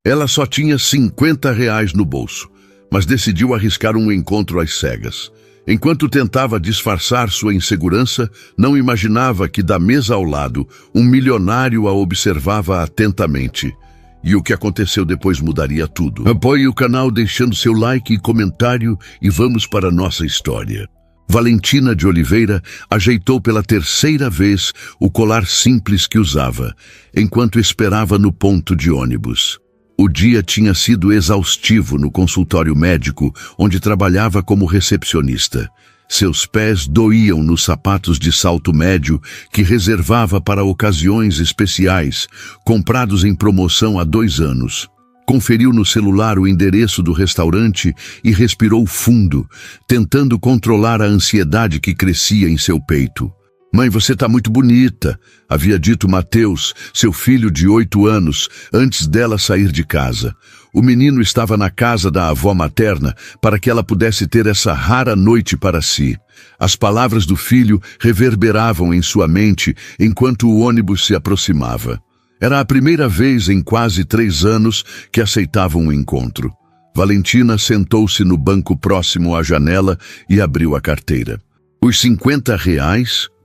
Ela só tinha R$ 50 no bolso, mas decidiu arriscar um encontro às cegas. Enquanto tentava disfarçar sua insegurança, não imaginava que da mesa ao lado, um milionário a observava atentamente. E o que aconteceu depois mudaria tudo. Apoie o canal deixando seu like e comentário e vamos para a nossa história. Valentina de Oliveira ajeitou pela terceira vez o colar simples que usava, enquanto esperava no ponto de ônibus. O dia tinha sido exaustivo no consultório médico, onde trabalhava como recepcionista. Seus pés doíam nos sapatos de salto médio que reservava para ocasiões especiais, comprados em promoção há 2 anos. Conferiu no celular o endereço do restaurante e respirou fundo, tentando controlar a ansiedade que crescia em seu peito. "Mãe, você tá muito bonita", havia dito Mateus, seu filho de 8 anos, antes dela sair de casa. O menino estava na casa da avó materna para que ela pudesse ter essa rara noite para si. As palavras do filho reverberavam em sua mente enquanto o ônibus se aproximava. Era a primeira vez em quase 3 anos que aceitava um encontro. Valentina sentou-se no banco próximo à janela e abriu a carteira. Os R$ 50,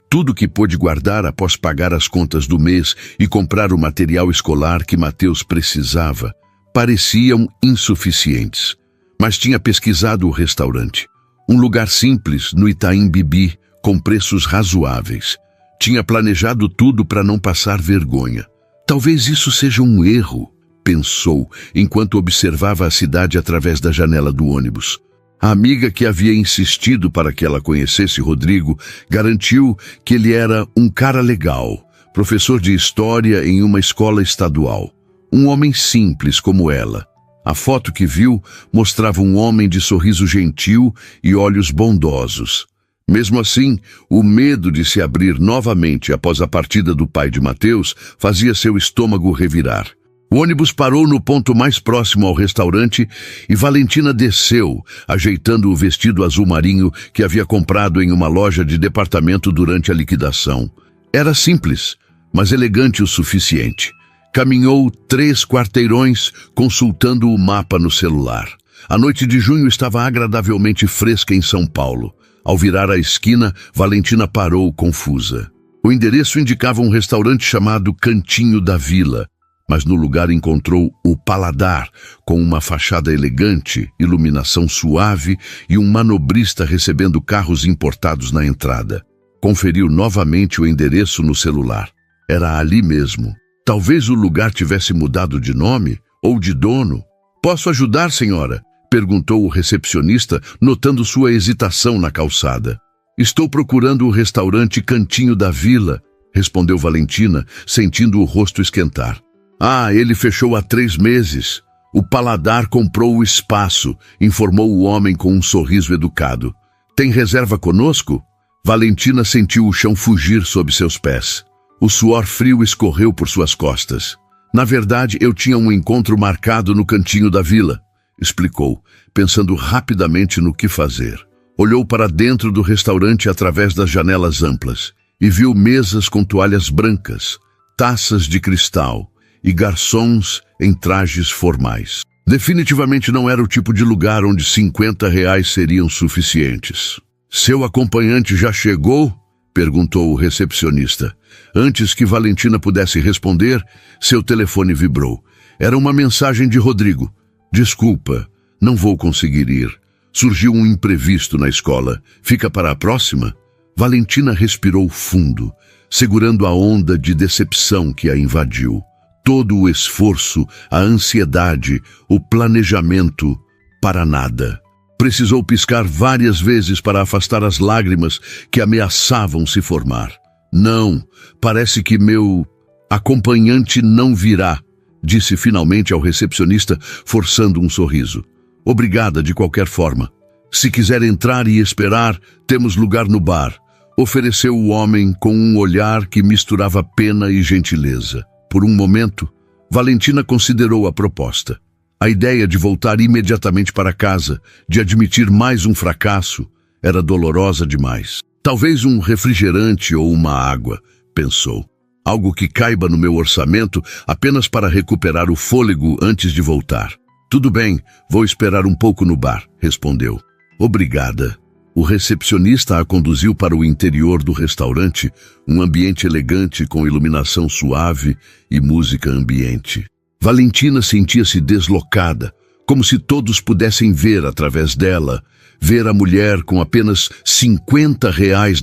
tudo que pôde guardar após pagar as contas do mês e comprar o material escolar que Mateus precisava, pareciam insuficientes. Mas tinha pesquisado o restaurante. Um lugar simples no Itaim Bibi, com preços razoáveis. Tinha planejado tudo para não passar vergonha. Talvez isso seja um erro, pensou, enquanto observava a cidade através da janela do ônibus. A amiga que havia insistido para que ela conhecesse Rodrigo garantiu que ele era um cara legal, professor de história em uma escola estadual. Um homem simples como ela. A foto que viu mostrava um homem de sorriso gentil e olhos bondosos. Mesmo assim, o medo de se abrir novamente após a partida do pai de Mateus fazia seu estômago revirar. O ônibus parou no ponto mais próximo ao restaurante e Valentina desceu, ajeitando o vestido azul marinho que havia comprado em uma loja de departamento durante a liquidação. Era simples, mas elegante o suficiente. Caminhou 3 quarteirões, consultando o mapa no celular. A noite de junho estava agradavelmente fresca em São Paulo. Ao virar a esquina, Valentina parou confusa. O endereço indicava um restaurante chamado Cantinho da Vila, mas no lugar encontrou o Paladar, com uma fachada elegante, iluminação suave e um manobrista recebendo carros importados na entrada. Conferiu novamente o endereço no celular. Era ali mesmo. Talvez o lugar tivesse mudado de nome ou de dono. "Posso ajudar, senhora?", perguntou o recepcionista, notando sua hesitação na calçada. "Estou procurando o restaurante Cantinho da Vila", respondeu Valentina, sentindo o rosto esquentar. "Ah, ele fechou há 3 meses. O Paladar comprou o espaço", informou o homem com um sorriso educado. "Tem reserva conosco?" Valentina sentiu o chão fugir sob seus pés. O suor frio escorreu por suas costas. "Na verdade, eu tinha um encontro marcado no Cantinho da Vila", explicou, pensando rapidamente no que fazer. Olhou para dentro do restaurante através das janelas amplas e viu mesas com toalhas brancas, taças de cristal e garçons em trajes formais. Definitivamente não era o tipo de lugar onde R$ 50 seriam suficientes. "Seu acompanhante já chegou?", perguntou o recepcionista. Antes que Valentina pudesse responder, seu telefone vibrou. Era uma mensagem de Rodrigo. "Desculpa, não vou conseguir ir. Surgiu um imprevisto na escola. Fica para a próxima?" Valentina respirou fundo, segurando a onda de decepção que a invadiu. Todo o esforço, a ansiedade, o planejamento, para nada. Precisou piscar várias vezes para afastar as lágrimas que ameaçavam se formar. "Não, parece que meu acompanhante não virá", disse finalmente ao recepcionista, forçando um sorriso. "Obrigada de qualquer forma. Se quiser entrar e esperar, temos lugar no bar", ofereceu o homem com um olhar que misturava pena e gentileza. Por um momento, Valentina considerou a proposta. A ideia de voltar imediatamente para casa, de admitir mais um fracasso, era dolorosa demais. "Talvez um refrigerante ou uma água", pensou. Algo que caiba no meu orçamento apenas para recuperar o fôlego antes de voltar. Tudo bem, vou esperar um pouco no bar, respondeu. Obrigada. O recepcionista a conduziu para o interior do restaurante, um ambiente elegante com iluminação suave e música ambiente. Valentina sentia-se deslocada, como se todos pudessem ver através dela, ver a mulher com apenas R$ 50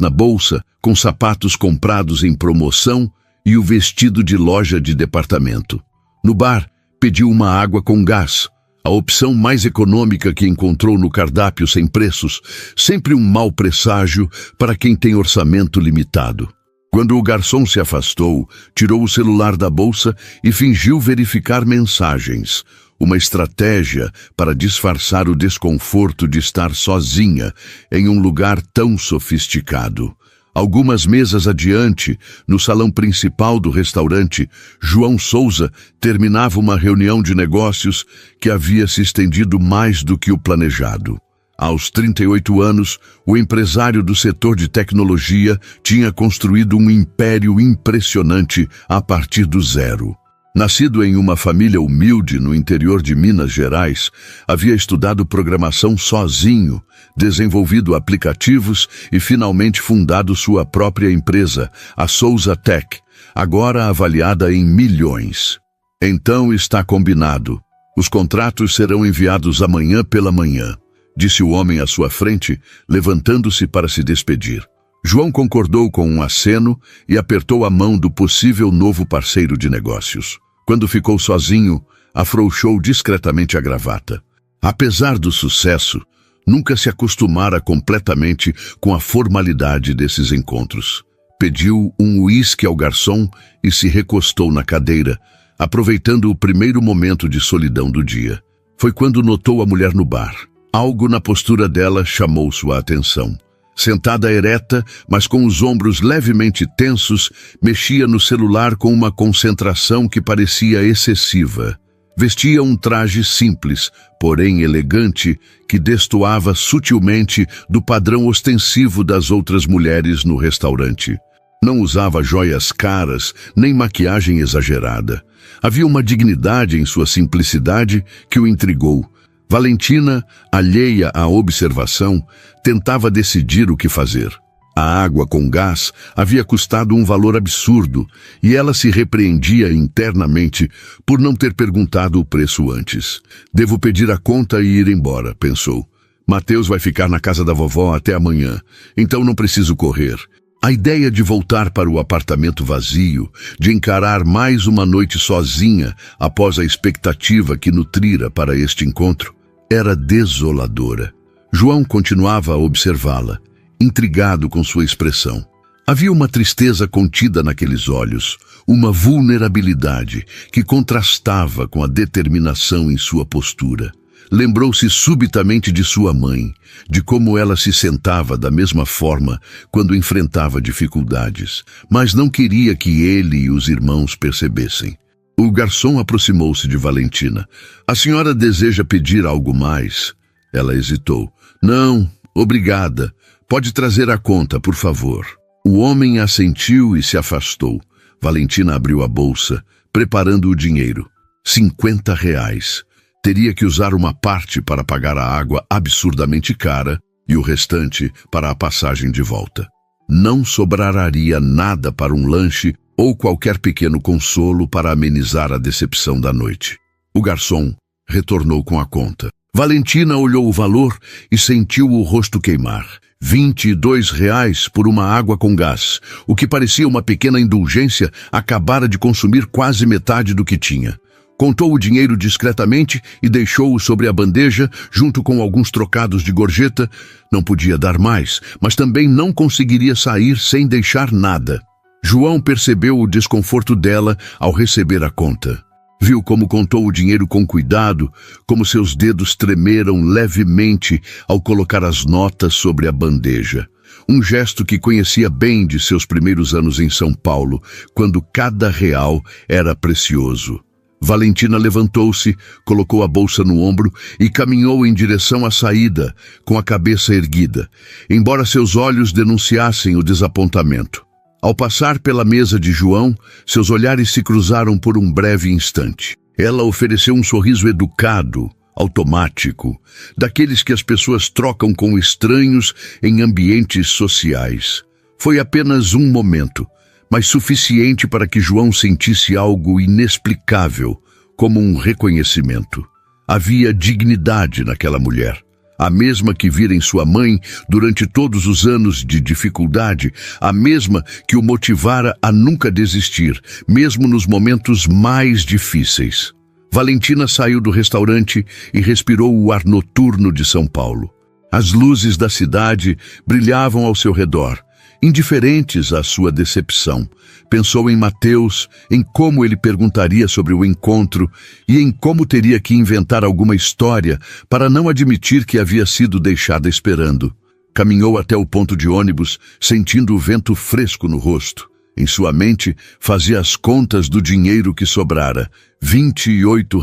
na bolsa, com sapatos comprados em promoção e o vestido de loja de departamento. No bar, pediu uma água com gás, a opção mais econômica que encontrou no cardápio sem preços, sempre um mau presságio para quem tem orçamento limitado. Quando o garçom se afastou, tirou o celular da bolsa e fingiu verificar mensagens, uma estratégia para disfarçar o desconforto de estar sozinha em um lugar tão sofisticado. Algumas mesas adiante, no salão principal do restaurante, João Souza terminava uma reunião de negócios que havia se estendido mais do que o planejado. Aos 38 anos, o empresário do setor de tecnologia tinha construído um império impressionante a partir do zero. Nascido em uma família humilde no interior de Minas Gerais, havia estudado programação sozinho, desenvolvido aplicativos e finalmente fundado sua própria empresa, a Souza Tech, agora avaliada em milhões. Então está combinado. Os contratos serão enviados amanhã pela manhã, disse o homem à sua frente, levantando-se para se despedir. João concordou com um aceno e apertou a mão do possível novo parceiro de negócios. Quando ficou sozinho, afrouxou discretamente a gravata. Apesar do sucesso, nunca se acostumara completamente com a formalidade desses encontros. Pediu um uísque ao garçom e se recostou na cadeira, aproveitando o primeiro momento de solidão do dia. Foi quando notou a mulher no bar. Algo na postura dela chamou sua atenção. Sentada ereta, mas com os ombros levemente tensos, mexia no celular com uma concentração que parecia excessiva. Vestia um traje simples, porém elegante, que destoava sutilmente do padrão ostensivo das outras mulheres no restaurante. Não usava joias caras, nem maquiagem exagerada. Havia uma dignidade em sua simplicidade que o intrigou. Valentina, alheia à observação, tentava decidir o que fazer. A água com gás havia custado um valor absurdo e ela se repreendia internamente por não ter perguntado o preço antes. Devo pedir a conta e ir embora, pensou. Mateus vai ficar na casa da vovó até amanhã, então não preciso correr. A ideia de voltar para o apartamento vazio, de encarar mais uma noite sozinha após a expectativa que nutrira para este encontro, era desoladora. João continuava a observá-la, intrigado com sua expressão. Havia uma tristeza contida naqueles olhos, uma vulnerabilidade que contrastava com a determinação em sua postura. Lembrou-se subitamente de sua mãe, de como ela se sentava da mesma forma quando enfrentava dificuldades, mas não queria que ele e os irmãos percebessem. O garçom aproximou-se de Valentina. A senhora deseja pedir algo mais? Ela hesitou. Não, obrigada. Pode trazer a conta, por favor. O homem assentiu e se afastou. Valentina abriu a bolsa, preparando o dinheiro. R$ 50. Teria que usar uma parte para pagar a água absurdamente cara e o restante para a passagem de volta. Não sobraria nada para um lanche ou qualquer pequeno consolo para amenizar a decepção da noite. O garçom retornou com a conta. Valentina olhou o valor e sentiu o rosto queimar. R$ 22 por uma água com gás. O que parecia uma pequena indulgência acabara de consumir quase metade do que tinha. Contou o dinheiro discretamente e deixou-o sobre a bandeja, junto com alguns trocados de gorjeta. Não podia dar mais, mas também não conseguiria sair sem deixar nada. João percebeu o desconforto dela ao receber a conta. Viu como contou o dinheiro com cuidado, como seus dedos tremeram levemente ao colocar as notas sobre a bandeja. Um gesto que conhecia bem de seus primeiros anos em São Paulo, quando cada real era precioso. Valentina levantou-se, colocou a bolsa no ombro e caminhou em direção à saída, com a cabeça erguida, embora seus olhos denunciassem o desapontamento. Ao passar pela mesa de João, seus olhares se cruzaram por um breve instante. Ela ofereceu um sorriso educado, automático, daqueles que as pessoas trocam com estranhos em ambientes sociais. Foi apenas um momento, mas suficiente para que João sentisse algo inexplicável, como um reconhecimento. Havia dignidade naquela mulher, a mesma que vira em sua mãe durante todos os anos de dificuldade, a mesma que o motivara a nunca desistir, mesmo nos momentos mais difíceis. Valentina saiu do restaurante e respirou o ar noturno de São Paulo. As luzes da cidade brilhavam ao seu redor, indiferentes à sua decepção. Pensou em Mateus, em como ele perguntaria sobre o encontro e em como teria que inventar alguma história para não admitir que havia sido deixada esperando. Caminhou até o ponto de ônibus, sentindo o vento fresco no rosto. Em sua mente, fazia as contas do dinheiro que sobrara, R$ 28,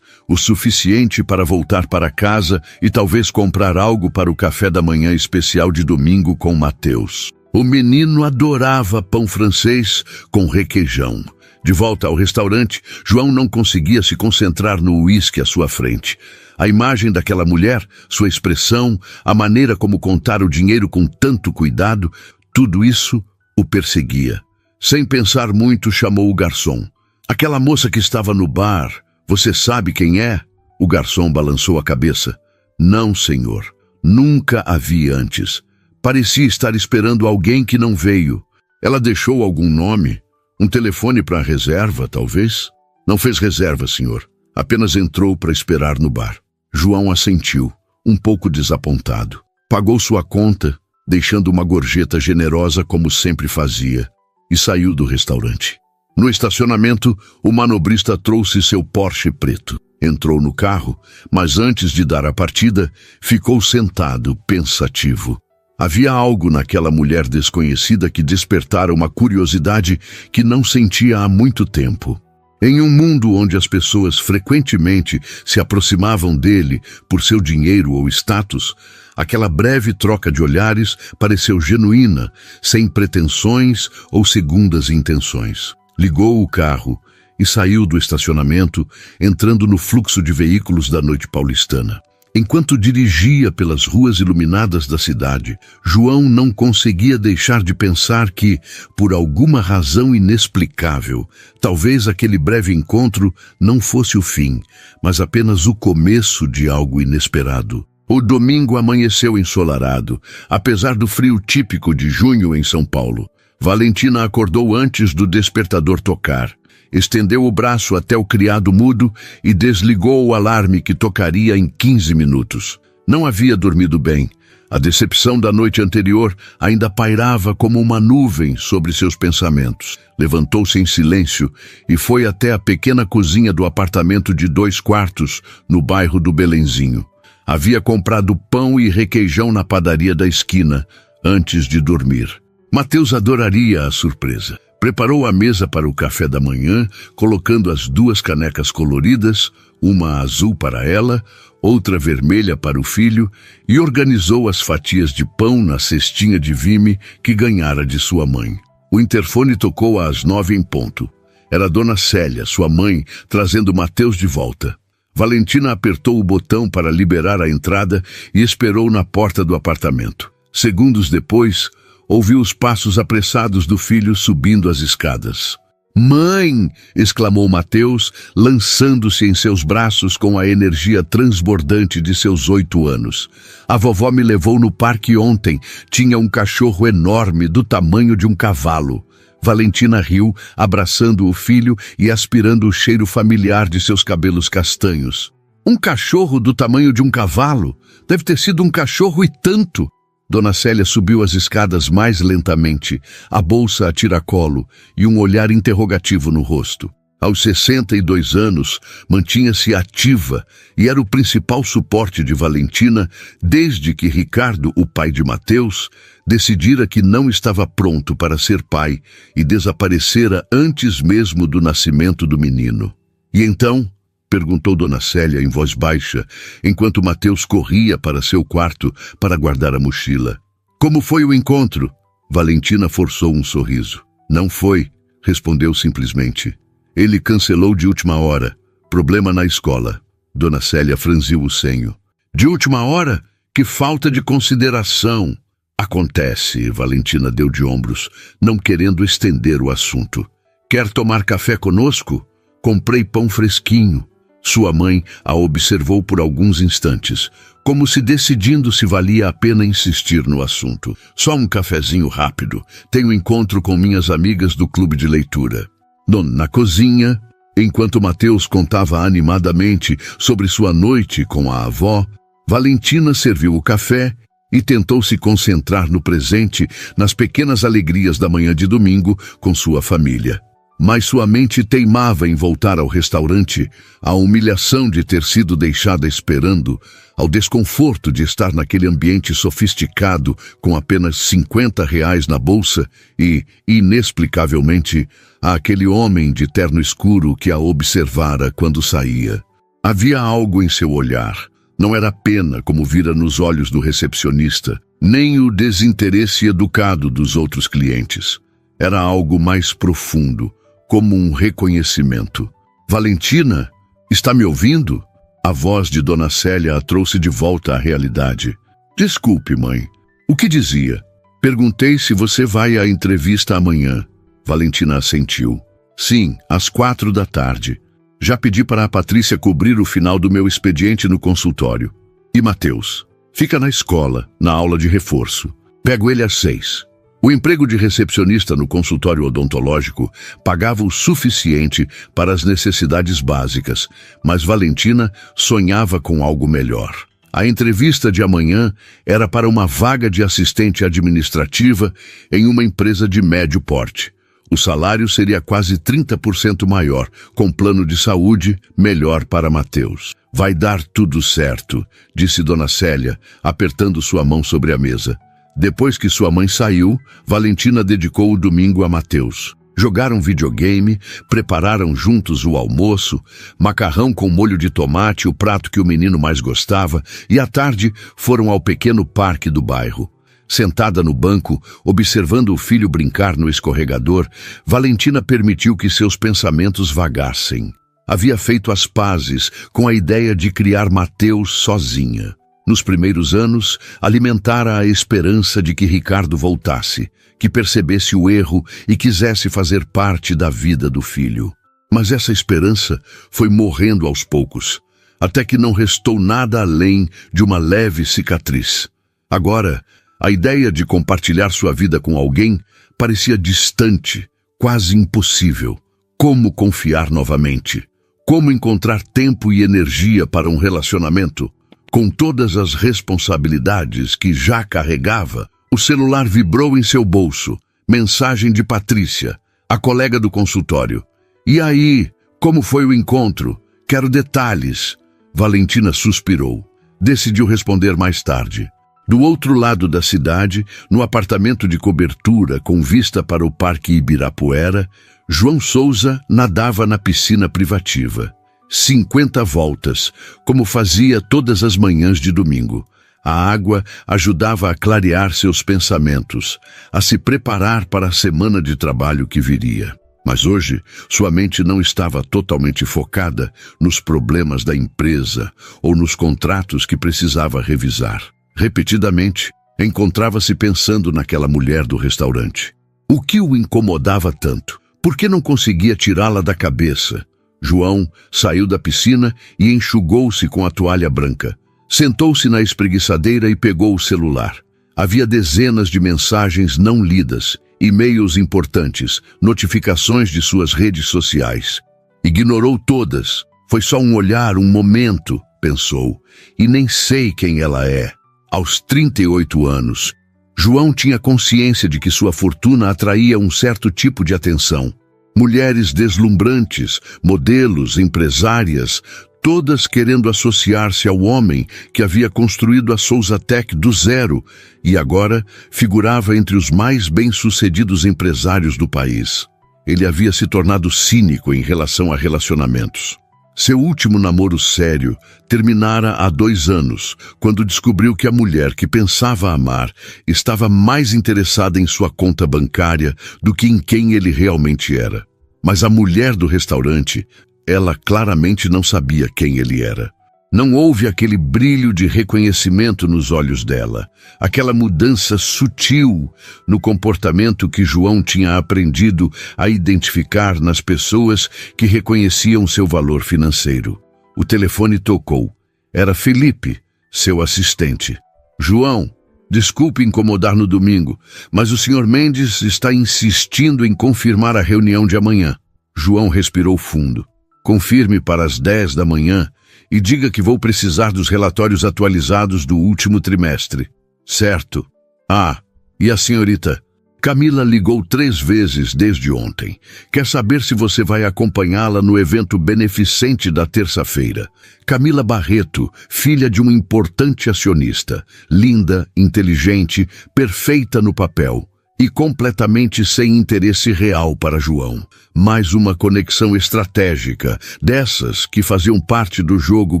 o suficiente para voltar para casa e talvez comprar algo para o café da manhã especial de domingo com Mateus. O menino adorava pão francês com requeijão. De volta ao restaurante, João não conseguia se concentrar no uísque à sua frente. A imagem daquela mulher, sua expressão, a maneira como contar o dinheiro com tanto cuidado, tudo isso o perseguia. Sem pensar muito, chamou o garçom. Aquela moça que estava no bar, você sabe quem é? O garçom balançou a cabeça. Não, senhor. Nunca a vi antes. Parecia estar esperando alguém que não veio. Ela deixou algum nome? Um telefone para reserva, talvez? Não fez reserva, senhor. Apenas entrou para esperar no bar. João assentiu, um pouco desapontado. Pagou sua conta, deixando uma gorjeta generosa como sempre fazia, e saiu do restaurante. No estacionamento, o manobrista trouxe seu Porsche preto. Entrou no carro, mas antes de dar a partida, ficou sentado, pensativo. Havia algo naquela mulher desconhecida que despertara uma curiosidade que não sentia há muito tempo. Em um mundo onde as pessoas frequentemente se aproximavam dele por seu dinheiro ou status, aquela breve troca de olhares pareceu genuína, sem pretensões ou segundas intenções. Ligou o carro e saiu do estacionamento, entrando no fluxo de veículos da noite paulistana. Enquanto dirigia pelas ruas iluminadas da cidade, João não conseguia deixar de pensar que, por alguma razão inexplicável, talvez aquele breve encontro não fosse o fim, mas apenas o começo de algo inesperado. O domingo amanheceu ensolarado, apesar do frio típico de junho em São Paulo. Valentina acordou antes do despertador tocar. Estendeu o braço até o criado mudo e desligou o alarme que tocaria em 15 minutos. Não havia dormido bem. A decepção da noite anterior ainda pairava como uma nuvem sobre seus pensamentos. Levantou-se em silêncio e foi até a pequena cozinha do apartamento de 2 quartos, no bairro do Belenzinho. Havia comprado pão e requeijão na padaria da esquina, antes de dormir. Mateus adoraria a surpresa. Preparou a mesa para o café da manhã, colocando as 2 canecas coloridas, uma azul para ela, outra vermelha para o filho, e organizou as fatias de pão na cestinha de vime que ganhara de sua mãe. O interfone tocou às 9 em ponto. Era Dona Célia, sua mãe, trazendo Mateus de volta. Valentina apertou o botão para liberar a entrada e esperou na porta do apartamento. Segundos depois, ouviu os passos apressados do filho subindo as escadas. «Mãe!» exclamou Mateus, lançando-se em seus braços com a energia transbordante de seus 8 anos. «A vovó me levou no parque ontem. Tinha um cachorro enorme, do tamanho de um cavalo». Valentina riu, abraçando o filho e aspirando o cheiro familiar de seus cabelos castanhos. «Um cachorro do tamanho de um cavalo? Deve ter sido um cachorro e tanto!» Dona Célia subiu as escadas mais lentamente, a bolsa a tiracolo e um olhar interrogativo no rosto. Aos 62 anos, mantinha-se ativa e era o principal suporte de Valentina desde que Ricardo, o pai de Mateus, decidira que não estava pronto para ser pai e desaparecera antes mesmo do nascimento do menino. E então, perguntou Dona Célia em voz baixa, enquanto Mateus corria para seu quarto para guardar a mochila. Como foi o encontro? Valentina forçou um sorriso. Não foi, respondeu simplesmente. Ele cancelou de última hora. Problema na escola. Dona Célia franziu o senho. De última hora? Que falta de consideração. Acontece, Valentina deu de ombros, não querendo estender o assunto. Quer tomar café conosco? Comprei pão fresquinho. Sua mãe a observou por alguns instantes, como se decidindo se valia a pena insistir no assunto. Só um cafezinho rápido. Tenho encontro com minhas amigas do clube de leitura. Na cozinha, enquanto Mateus contava animadamente sobre sua noite com a avó, Valentina serviu o café e tentou se concentrar no presente, nas pequenas alegrias da manhã de domingo com sua família. Mas sua mente teimava em voltar ao restaurante, à humilhação de ter sido deixada esperando, ao desconforto de estar naquele ambiente sofisticado com apenas R$ 50 na bolsa e, inexplicavelmente, àquele homem de terno escuro que a observara quando saía. Havia algo em seu olhar. Não era pena como vira nos olhos do recepcionista, nem o desinteresse educado dos outros clientes. Era algo mais profundo, como um reconhecimento. Valentina, está me ouvindo? A voz de Dona Célia a trouxe de volta à realidade. Desculpe, mãe. O que dizia? Perguntei se você vai à entrevista amanhã. Valentina assentiu. Sim, às 16h. Já pedi para a Patrícia cobrir o final do meu expediente no consultório. E Mateus? Fica na escola, na aula de reforço. Pego ele às 6. O emprego de recepcionista no consultório odontológico pagava o suficiente para as necessidades básicas, mas Valentina sonhava com algo melhor. A entrevista de amanhã era para uma vaga de assistente administrativa em uma empresa de médio porte. O salário seria quase 30% maior, com plano de saúde melhor para Mateus. Vai dar tudo certo, disse Dona Célia, apertando sua mão sobre a mesa. Depois que sua mãe saiu, Valentina dedicou o domingo a Mateus. Jogaram videogame, prepararam juntos o almoço, macarrão com molho de tomate, o prato que o menino mais gostava, e à tarde foram ao pequeno parque do bairro. Sentada no banco, observando o filho brincar no escorregador, Valentina permitiu que seus pensamentos vagassem. Havia feito as pazes com a ideia de criar Mateus sozinha. Nos primeiros anos, alimentara a esperança de que Ricardo voltasse, que percebesse o erro e quisesse fazer parte da vida do filho. Mas essa esperança foi morrendo aos poucos, até que não restou nada além de uma leve cicatriz. Agora, a ideia de compartilhar sua vida com alguém parecia distante, quase impossível. Como confiar novamente? Como encontrar tempo e energia para um relacionamento? Com todas as responsabilidades que já carregava, o celular vibrou em seu bolso. Mensagem de Patrícia, a colega do consultório. E aí, como foi o encontro? Quero detalhes. Valentina suspirou. Decidiu responder mais tarde. Do outro lado da cidade, no apartamento de cobertura com vista para o Parque Ibirapuera, João Souza nadava na piscina privativa. 50 voltas, como fazia todas as manhãs de domingo. A água ajudava a clarear seus pensamentos, a se preparar para a semana de trabalho que viria. Mas hoje, sua mente não estava totalmente focada nos problemas da empresa ou nos contratos que precisava revisar. Repetidamente, encontrava-se pensando naquela mulher do restaurante. O que o incomodava tanto? Por que não conseguia tirá-la da cabeça? João saiu da piscina e enxugou-se com a toalha branca. Sentou-se na espreguiçadeira e pegou o celular. Havia dezenas de mensagens não lidas, e-mails importantes, notificações de suas redes sociais. Ignorou todas. Foi só um olhar, um momento, pensou, e nem sei quem ela é. Aos 38 anos, João tinha consciência de que sua fortuna atraía um certo tipo de atenção. Mulheres deslumbrantes, modelos, empresárias, todas querendo associar-se ao homem que havia construído a Souzatec do zero e agora figurava entre os mais bem-sucedidos empresários do país. Ele havia se tornado cínico em relação a relacionamentos. Seu último namoro sério terminara há 2 anos, quando descobriu que a mulher que pensava amar estava mais interessada em sua conta bancária do que em quem ele realmente era. Mas a mulher do restaurante, ela claramente não sabia quem ele era. Não houve aquele brilho de reconhecimento nos olhos dela, aquela mudança sutil no comportamento que João tinha aprendido a identificar nas pessoas que reconheciam seu valor financeiro. O telefone tocou. Era Felipe, seu assistente. João, desculpe incomodar no domingo, mas o Sr. Mendes está insistindo em confirmar a reunião de amanhã. João respirou fundo. Confirme para as 10 da manhã e diga que vou precisar dos relatórios atualizados do último trimestre. Certo. Ah, e a senhorita? Camila ligou 3 vezes desde ontem. Quer saber se você vai acompanhá-la no evento beneficente da terça-feira. Camila Barreto, filha de um importante acionista. Linda, inteligente, perfeita no papel. E completamente sem interesse real para João. Mais uma conexão estratégica, dessas que faziam parte do jogo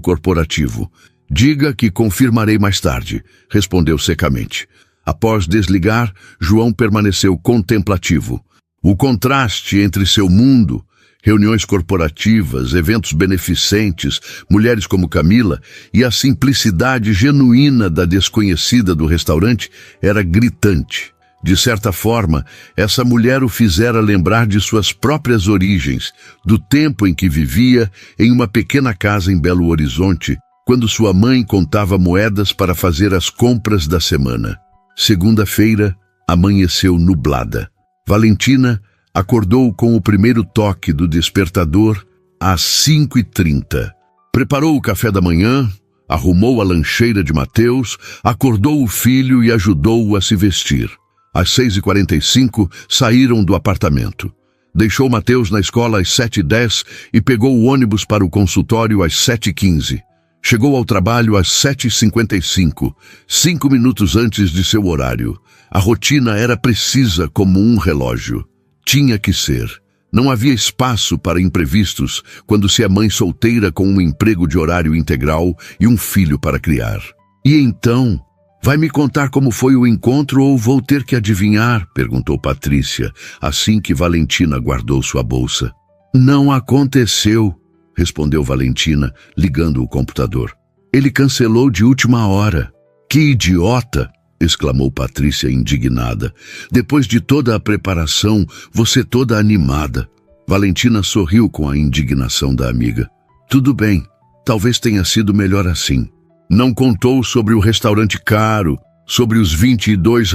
corporativo. Diga que confirmarei mais tarde, respondeu secamente. Após desligar, João permaneceu contemplativo. O contraste entre seu mundo, reuniões corporativas, eventos beneficentes, mulheres como Camila, e a simplicidade genuína da desconhecida do restaurante era gritante. De certa forma, essa mulher o fizera lembrar de suas próprias origens, do tempo em que vivia em uma pequena casa em Belo Horizonte, quando sua mãe contava moedas para fazer as compras da semana. Segunda-feira, amanheceu nublada. Valentina acordou com o primeiro toque do despertador às 5h30. Preparou o café da manhã, arrumou a lancheira de Mateus, acordou o filho e ajudou-o a se vestir. Às 6h45, saíram do apartamento. Deixou Mateus na escola às 7h10 e pegou o ônibus para o consultório às 7h15. Chegou ao trabalho às 7h55, 5 minutos antes de seu horário. A rotina era precisa como um relógio. Tinha que ser. Não havia espaço para imprevistos quando se é mãe solteira com um emprego de horário integral e um filho para criar. E então... Vai me contar como foi o encontro ou vou ter que adivinhar? Perguntou Patrícia, assim que Valentina guardou sua bolsa. Não aconteceu, respondeu Valentina, ligando o computador. Ele cancelou de última hora. Que idiota! Exclamou Patrícia indignada. Depois de toda a preparação, você toda animada. Valentina sorriu com a indignação da amiga. Tudo bem, talvez tenha sido melhor assim. Não contou sobre o restaurante caro, sobre os R$ 22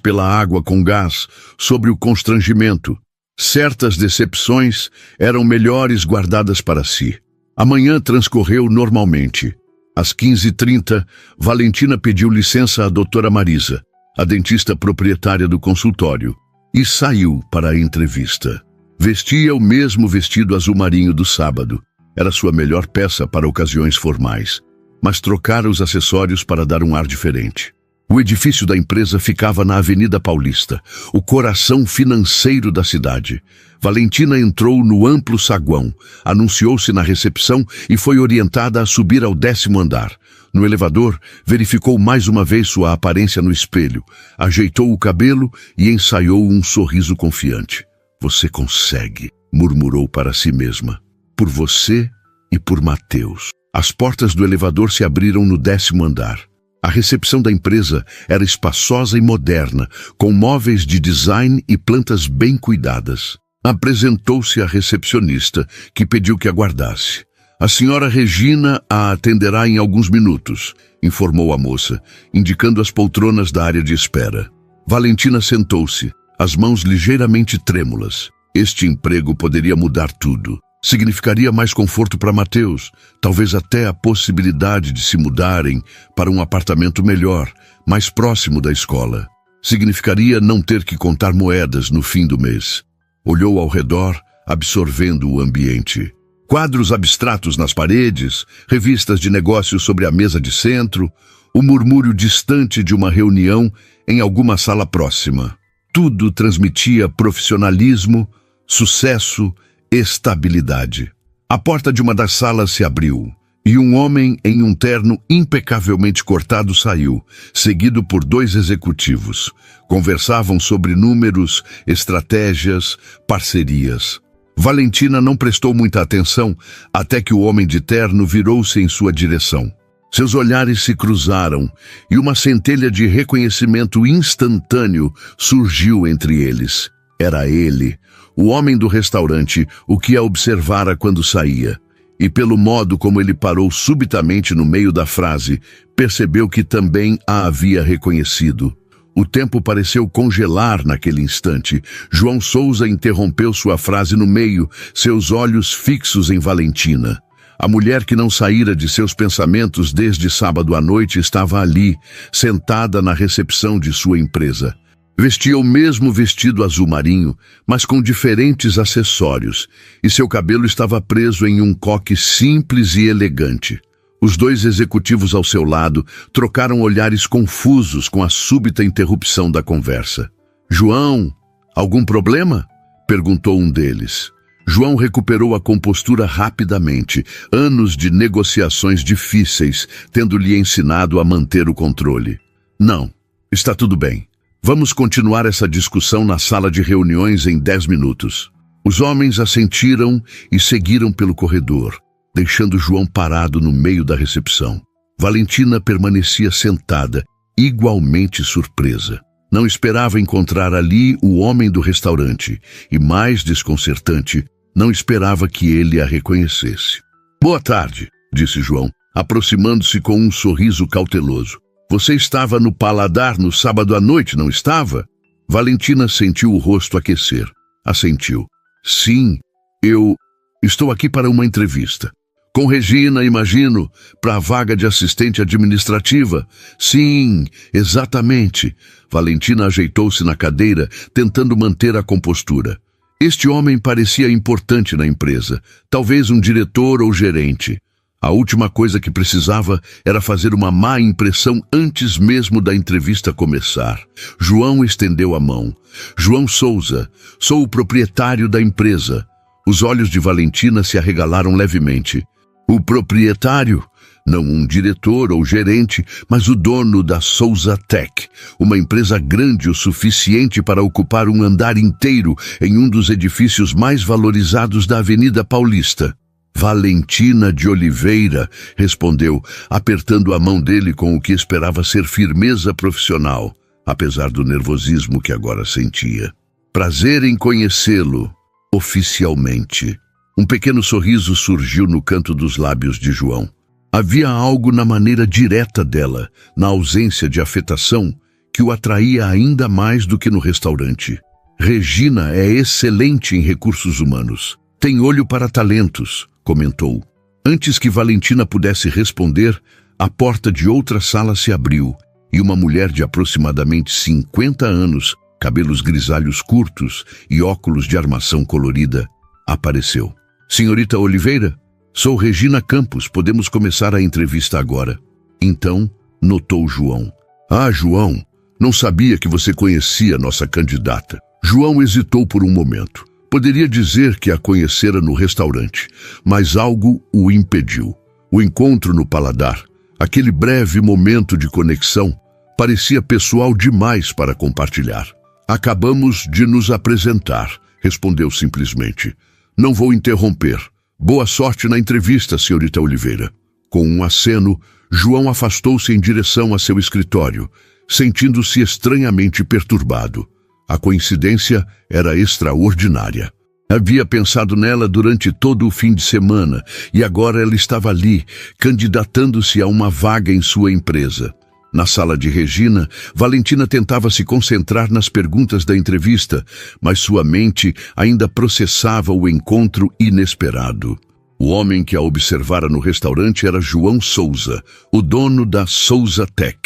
pela água com gás, sobre o constrangimento. Certas decepções eram melhores guardadas para si. A manhã transcorreu normalmente. Às 15h30, Valentina pediu licença à doutora Marisa, a dentista proprietária do consultório, e saiu para a entrevista. Vestia o mesmo vestido azul marinho do sábado. Era sua melhor peça para ocasiões formais. Mas trocara os acessórios para dar um ar diferente. O edifício da empresa ficava na Avenida Paulista, o coração financeiro da cidade. Valentina entrou no amplo saguão, anunciou-se na recepção e foi orientada a subir ao 10º andar. No elevador, verificou mais uma vez sua aparência no espelho, ajeitou o cabelo e ensaiou um sorriso confiante. Você consegue, murmurou para si mesma. Por você e por Mateus. As portas do elevador se abriram no 10º andar. A recepção da empresa era espaçosa e moderna, com móveis de design e plantas bem cuidadas. Apresentou-se a recepcionista, que pediu que aguardasse. A senhora Regina a atenderá em alguns minutos, informou a moça, indicando as poltronas da área de espera. Valentina sentou-se, as mãos ligeiramente trêmulas. Este emprego poderia mudar tudo. Significaria mais conforto para Mateus, talvez até a possibilidade de se mudarem para um apartamento melhor, mais próximo da escola. Significaria não ter que contar moedas no fim do mês. Olhou ao redor, absorvendo o ambiente. Quadros abstratos nas paredes, revistas de negócios sobre a mesa de centro, o murmúrio distante de uma reunião em alguma sala próxima. Tudo transmitia profissionalismo, sucesso, estabilidade. A porta de uma das salas se abriu e um homem em um terno impecavelmente cortado saiu, seguido por 2 executivos. Conversavam sobre números, estratégias, parcerias. Valentina não prestou muita atenção até que o homem de terno virou-se em sua direção. Seus olhares se cruzaram e uma centelha de reconhecimento instantâneo surgiu entre eles. Era ele, o homem do restaurante, o que a observara quando saía. E pelo modo como ele parou subitamente no meio da frase, percebeu que também a havia reconhecido. O tempo pareceu congelar naquele instante. João Souza interrompeu sua frase no meio, seus olhos fixos em Valentina. A mulher que não saíra de seus pensamentos desde sábado à noite estava ali, sentada na recepção de sua empresa. Vestia o mesmo vestido azul marinho, mas com diferentes acessórios, e seu cabelo estava preso em um coque simples e elegante. Os 2 executivos ao seu lado trocaram olhares confusos com a súbita interrupção da conversa. "João, algum problema?" perguntou um deles. João recuperou a compostura rapidamente, anos de negociações difíceis, tendo lhe ensinado a manter o controle. "Não, está tudo bem. Vamos continuar essa discussão na sala de reuniões em 10 minutos. Os homens assentiram e seguiram pelo corredor, deixando João parado no meio da recepção. Valentina permanecia sentada, igualmente surpresa. Não esperava encontrar ali o homem do restaurante e, mais desconcertante, não esperava que ele a reconhecesse. "Boa tarde", disse João, aproximando-se com um sorriso cauteloso. "Você estava no Paladar no sábado à noite, não estava?" Valentina sentiu o rosto aquecer. Assentiu. "Sim, eu estou aqui para uma entrevista. Com Regina, imagino, para a vaga de assistente administrativa." "Sim, exatamente." Valentina ajeitou-se na cadeira, tentando manter a compostura. Este homem parecia importante na empresa, talvez um diretor ou gerente. A última coisa que precisava era fazer uma má impressão antes mesmo da entrevista começar. João estendeu a mão. "João Souza, sou o proprietário da empresa." Os olhos de Valentina se arregalaram levemente. "O proprietário? Não um diretor ou gerente, mas o dono da Souza Tech, uma empresa grande o suficiente para ocupar um andar inteiro em um dos edifícios mais valorizados da Avenida Paulista." "Valentina de Oliveira", respondeu, apertando a mão dele com o que esperava ser firmeza profissional, apesar do nervosismo que agora sentia. "Prazer em conhecê-lo, oficialmente." Um pequeno sorriso surgiu no canto dos lábios de João. Havia algo na maneira direta dela, na ausência de afetação, que o atraía ainda mais do que no restaurante. "Regina é excelente em recursos humanos. Tem olho para talentos", comentou. Antes que Valentina pudesse responder, a porta de outra sala se abriu e uma mulher de aproximadamente 50 anos, cabelos grisalhos curtos e óculos de armação colorida, apareceu. "Senhorita Oliveira? Sou Regina Campos, podemos começar a entrevista agora." Então, notou João. "Ah, João, não sabia que você conhecia nossa candidata." João hesitou por um momento. Poderia dizer que a conhecera no restaurante, mas algo o impediu. O encontro no Paladar, aquele breve momento de conexão, parecia pessoal demais para compartilhar. "Acabamos de nos apresentar", respondeu simplesmente. "Não vou interromper. Boa sorte na entrevista, senhorita Oliveira." Com um aceno, João afastou-se em direção a seu escritório, sentindo-se estranhamente perturbado. A coincidência era extraordinária. Havia pensado nela durante todo o fim de semana e agora ela estava ali, candidatando-se a uma vaga em sua empresa. Na sala de Regina, Valentina tentava se concentrar nas perguntas da entrevista, mas sua mente ainda processava o encontro inesperado. O homem que a observara no restaurante era João Souza, o dono da Souza Tech.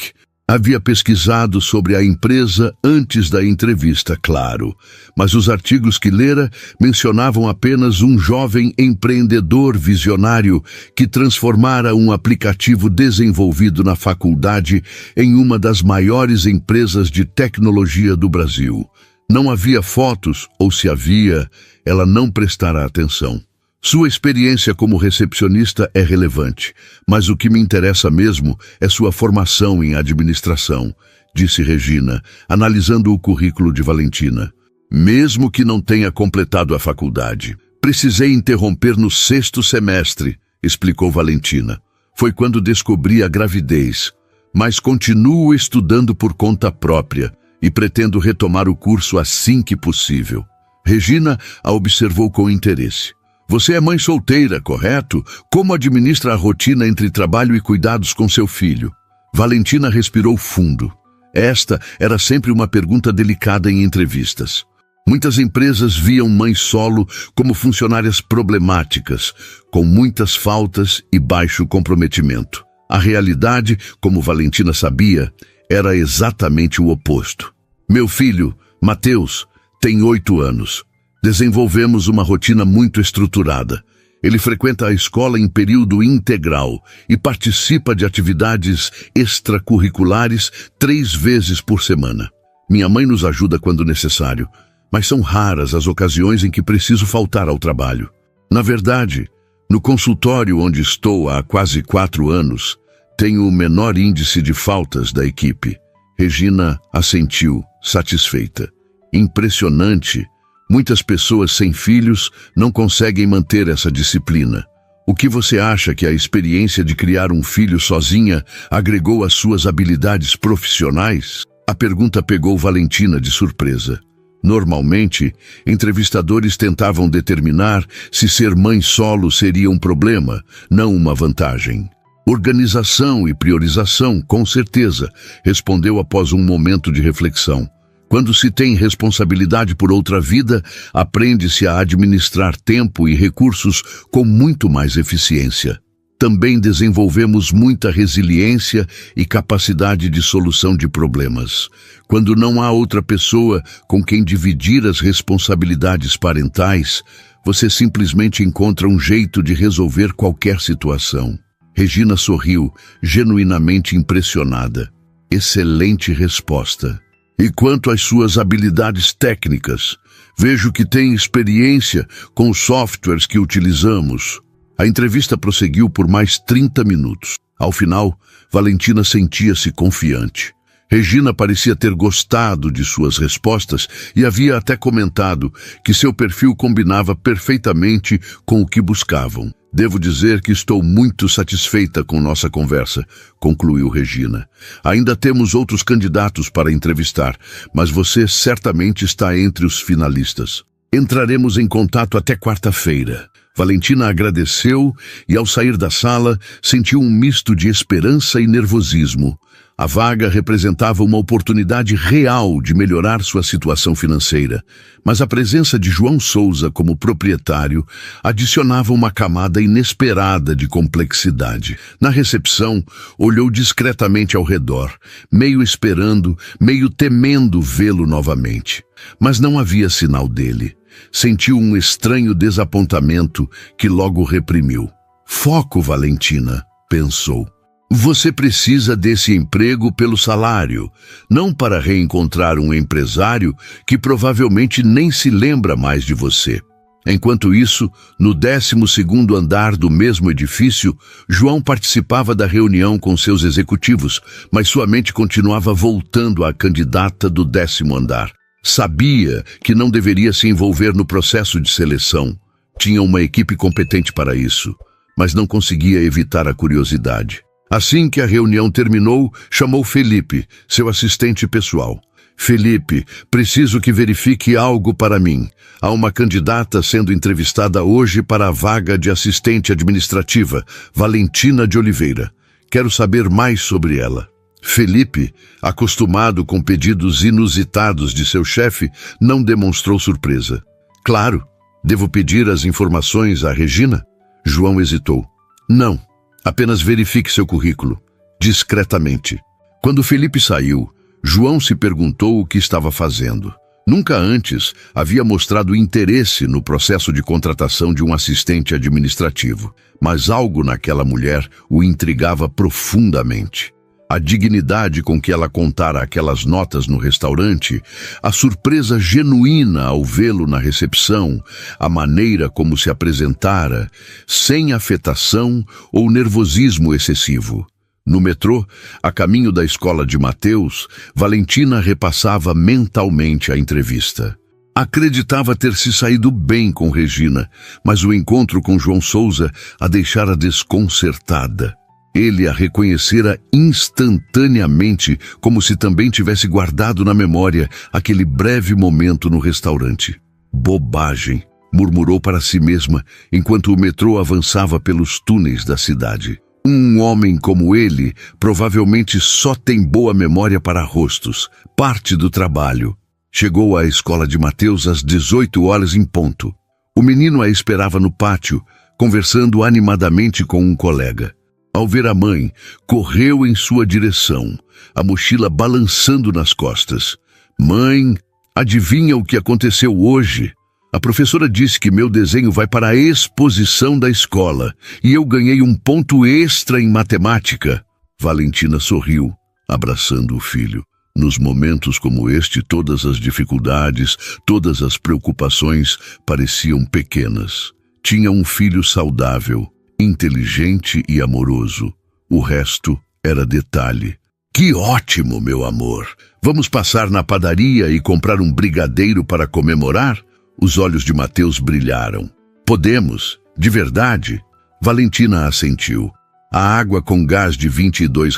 Havia pesquisado sobre a empresa antes da entrevista, claro, mas os artigos que lera mencionavam apenas um jovem empreendedor visionário que transformara um aplicativo desenvolvido na faculdade em uma das maiores empresas de tecnologia do Brasil. Não havia fotos, ou se havia, ela não prestara atenção. Sua experiência como recepcionista é relevante, mas o que me interessa mesmo é sua formação em administração, disse Regina, analisando o currículo de Valentina. Mesmo que não tenha completado a faculdade. Precisei interromper no 6º semestre, explicou Valentina. Foi quando descobri a gravidez, mas continuo estudando por conta própria e pretendo retomar o curso assim que possível. Regina a observou com interesse. Você é mãe solteira, correto? Como administra a rotina entre trabalho e cuidados com seu filho? Valentina respirou fundo. Esta era sempre uma pergunta delicada em entrevistas. Muitas empresas viam mães solo como funcionárias problemáticas, com muitas faltas e baixo comprometimento. A realidade, como Valentina sabia, era exatamente o oposto. Meu filho, Mateus, tem 8 anos. Desenvolvemos uma rotina muito estruturada. Ele frequenta a escola em período integral e participa de atividades extracurriculares 3 vezes por semana. Minha mãe nos ajuda quando necessário, mas são raras as ocasiões em que preciso faltar ao trabalho. Na verdade, no consultório onde estou há quase 4 anos, tenho o menor índice de faltas da equipe. Regina assentiu, satisfeita. Impressionante. Muitas pessoas sem filhos não conseguem manter essa disciplina. O que você acha que a experiência de criar um filho sozinha agregou às suas habilidades profissionais? A pergunta pegou Valentina de surpresa. Normalmente, entrevistadores tentavam determinar se ser mãe solo seria um problema, não uma vantagem. Organização e priorização, com certeza, respondeu após um momento de reflexão. Quando se tem responsabilidade por outra vida, aprende-se a administrar tempo e recursos com muito mais eficiência. Também desenvolvemos muita resiliência e capacidade de solução de problemas. Quando não há outra pessoa com quem dividir as responsabilidades parentais, você simplesmente encontra um jeito de resolver qualquer situação. Regina sorriu, genuinamente impressionada. Excelente resposta. E quanto às suas habilidades técnicas, vejo que tem experiência com os softwares que utilizamos. A entrevista prosseguiu por mais 30 minutos. Ao final, Valentina sentia-se confiante. Regina parecia ter gostado de suas respostas e havia até comentado que seu perfil combinava perfeitamente com o que buscavam. Devo dizer que estou muito satisfeita com nossa conversa, concluiu Regina. Ainda temos outros candidatos para entrevistar, mas você certamente está entre os finalistas. Entraremos em contato até quarta-feira. Valentina agradeceu e, ao sair da sala, sentiu um misto de esperança e nervosismo. A vaga representava uma oportunidade real de melhorar sua situação financeira, mas a presença de João Souza como proprietário adicionava uma camada inesperada de complexidade. Na recepção, olhou discretamente ao redor, meio esperando, meio temendo vê-lo novamente. Mas não havia sinal dele. Sentiu um estranho desapontamento que logo reprimiu. Foco, Valentina, pensou. Você precisa desse emprego pelo salário, não para reencontrar um empresário que provavelmente nem se lembra mais de você. Enquanto isso, no 12º andar do mesmo edifício, João participava da reunião com seus executivos, mas sua mente continuava voltando à candidata do 10º andar. Sabia que não deveria se envolver no processo de seleção. Tinha uma equipe competente para isso, mas não conseguia evitar a curiosidade. Assim que a reunião terminou, chamou Felipe, seu assistente pessoal. Felipe, preciso que verifique algo para mim. Há uma candidata sendo entrevistada hoje para a vaga de assistente administrativa, Valentina de Oliveira. Quero saber mais sobre ela. Felipe, acostumado com pedidos inusitados de seu chefe, não demonstrou surpresa. Claro, devo pedir as informações à Regina? João hesitou. Não. Apenas verifique seu currículo, discretamente. Quando Felipe saiu, João se perguntou o que estava fazendo. Nunca antes havia mostrado interesse no processo de contratação de um assistente administrativo, mas algo naquela mulher o intrigava profundamente. A dignidade com que ela contara aquelas notas no restaurante, a surpresa genuína ao vê-lo na recepção, a maneira como se apresentara, sem afetação ou nervosismo excessivo. No metrô, a caminho da escola de Mateus, Valentina repassava mentalmente a entrevista. Acreditava ter se saído bem com Regina, mas o encontro com João Souza a deixara desconcertada. Ele a reconhecera instantaneamente, como se também tivesse guardado na memória aquele breve momento no restaurante. Bobagem, murmurou para si mesma, enquanto o metrô avançava pelos túneis da cidade. Um homem como ele provavelmente só tem boa memória para rostos, parte do trabalho. Chegou à escola de Mateus às 18 horas em ponto. O menino a esperava no pátio, conversando animadamente com um colega. Ao ver a mãe, correu em sua direção, a mochila balançando nas costas. Mãe, adivinha o que aconteceu hoje? A professora disse que meu desenho vai para a exposição da escola e eu ganhei um ponto extra em matemática. Valentina sorriu, abraçando o filho. Nos momentos como este, todas as dificuldades, todas as preocupações pareciam pequenas. Tinha um filho saudável, inteligente e amoroso. O resto era detalhe. Que ótimo, meu amor! Vamos passar na padaria e comprar um brigadeiro para comemorar? Os olhos de Mateus brilharam. Podemos, de verdade? Valentina assentiu. A água com gás de R$ 22